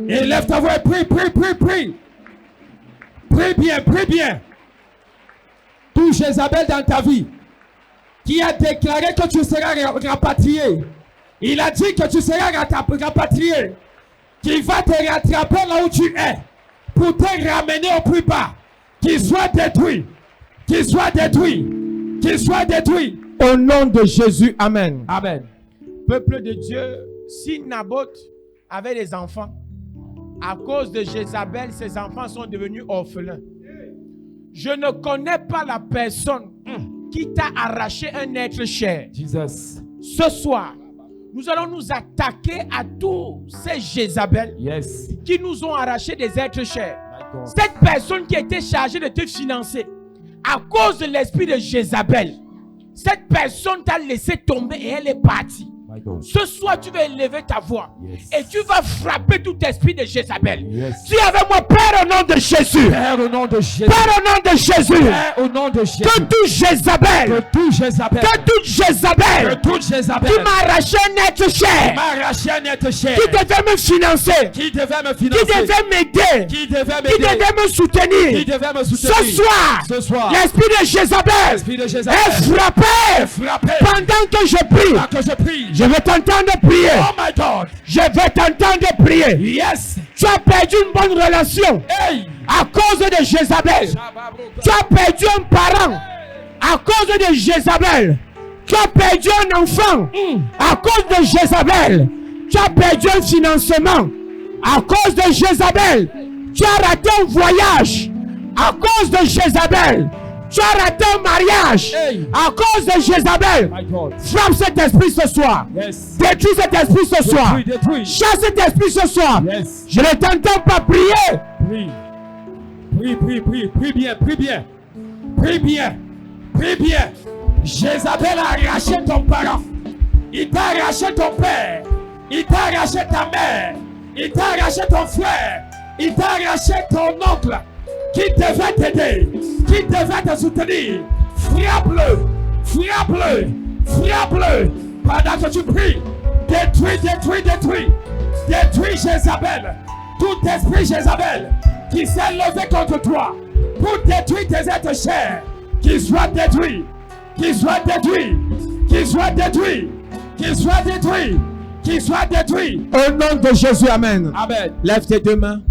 Élève ta voix et prie, prie, prie, prie. Prie bien, prie bien. Touche Jézabel dans ta vie, qui a déclaré que tu seras rapatrié. Il a dit que tu seras rapatrié. qui va te rattraper là où tu es pour te ramener au plus bas, qu'il soit détruit, qu'il soit détruit, qu'il soit détruit. Au nom de Jésus, amen. Amen. Peuple de Dieu, si Naboth avait des enfants, à cause de Jézabel, ses enfants sont devenus orphelins. Je ne connais pas la personne qui t'a arraché un être cher. Jesus. Ce soir, nous allons nous attaquer à tous ces Jézabel qui nous ont arraché des êtres chers. Cette personne qui était chargée de te financer, à cause de l'esprit de Jézabel, cette personne t'a laissé tomber et elle est partie. Ce soir, tu vas élever ta voix et tu vas frapper tout esprit de Jézabel. Dis avec moi, Père au nom de Jésus. Père au nom de Jésus. Père au nom de Jésus. Père au nom de Jésus. Que tout Jézabel. Que tout Jézabel. Que toute Jézabel. Que tout Jézabel. Qui m'a arraché un être cher. M'a arraché un être cher. Qui devait me financer. Qui devait me financer. Qui devait m'aider. Qui devait m'aider. Qui devait me soutenir. Qui devait me soutenir. Ce soir. L'esprit de Jézabel. Est frappé. Pendant que je prie. Pendant que je prie. Je vais t'entendre prier. Oh my God. Je vais t'entendre prier. Yes. Tu as perdu une bonne relation. Hey. À cause de Jézabel. Tu as perdu un parent. À cause de Jézabel. Tu as perdu un enfant. À cause de Jézabel. Tu as perdu un financement. À cause de Jézabel. Tu as raté un voyage. À cause de Jézabel. Tu as raté un mariage. À cause de Jézabel. Frappe cet esprit ce soir. Détruis cet esprit ce soir. Chasse cet esprit ce soir. Je ne t'entends pas prier. Prie bien, prie bien. Prie bien. Prie bien. Jézabel a arraché ton parent. Il t'a arraché ton père. Il t'a arraché ta mère. Il t'a arraché ton frère. Il t'a arraché ton oncle. Qui devait t'aider, qui devait te soutenir. Frappe-le, frappe-le, frappe-le. Pendant que tu pries, détruis, détruis, détruis. Détruis Jézabel. Tout esprit Jézabel qui s'est levé contre toi pour détruire tes êtres chers, qu'il soit détruit, qu'il soit détruit, qu'il soit détruit, qu'il soit détruit, qu'il soit détruit. Au nom de Jésus, amen. Amen. Lève tes deux mains.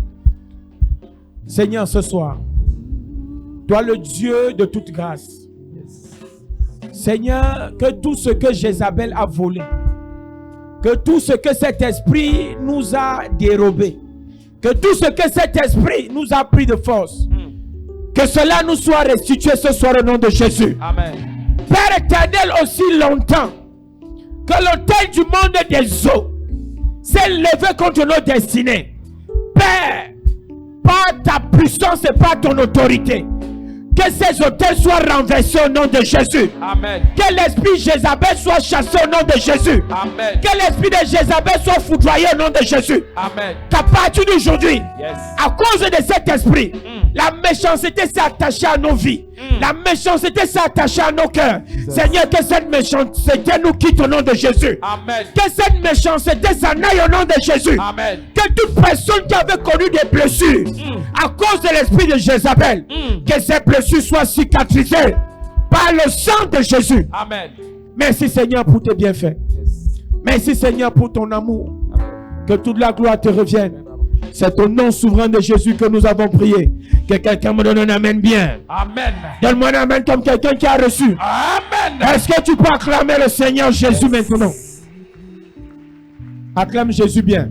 Seigneur, ce soir, toi le Dieu de toute grâce, Seigneur, que tout ce que Jézabel a volé, que tout ce que cet esprit nous a dérobé, que tout ce que cet esprit nous a pris de force, que cela nous soit restitué ce soir au nom de Jésus. Amen. Père éternel, aussi longtemps que l'autel du monde des eaux s'est levé contre nos destinées, Père, par ta puissance et par ton autorité, que ces autels soient renversés au nom de Jésus. Amen. Que l'esprit Jézabel soit chassé au nom de Jésus. Amen. Que l'esprit de Jézabel soit foudroyé au nom de Jésus. Amen. Qu'à partir d'aujourd'hui, à cause de cet esprit, la méchanceté s'est attachée à nos vies. La méchanceté s'est attachée à nos cœurs. Seigneur, que cette méchanceté nous quitte au nom de Jésus. Amen. Que cette méchanceté s'en aille au nom de Jésus. Amen. Que toute personne qui avait connu des blessures à cause de l'esprit de Jézabel, que ces blessures soient cicatrisées par le sang de Jésus. Amen. Merci Seigneur pour tes bienfaits. Merci Seigneur pour ton amour. Que toute la gloire te revienne. C'est au nom souverain de Jésus que nous avons prié. Que quelqu'un me donne un amen bien. Amen. Donne-moi un amen comme quelqu'un qui a reçu. Amen. Est-ce que tu peux acclamer le Seigneur Jésus maintenant? Acclame Jésus bien.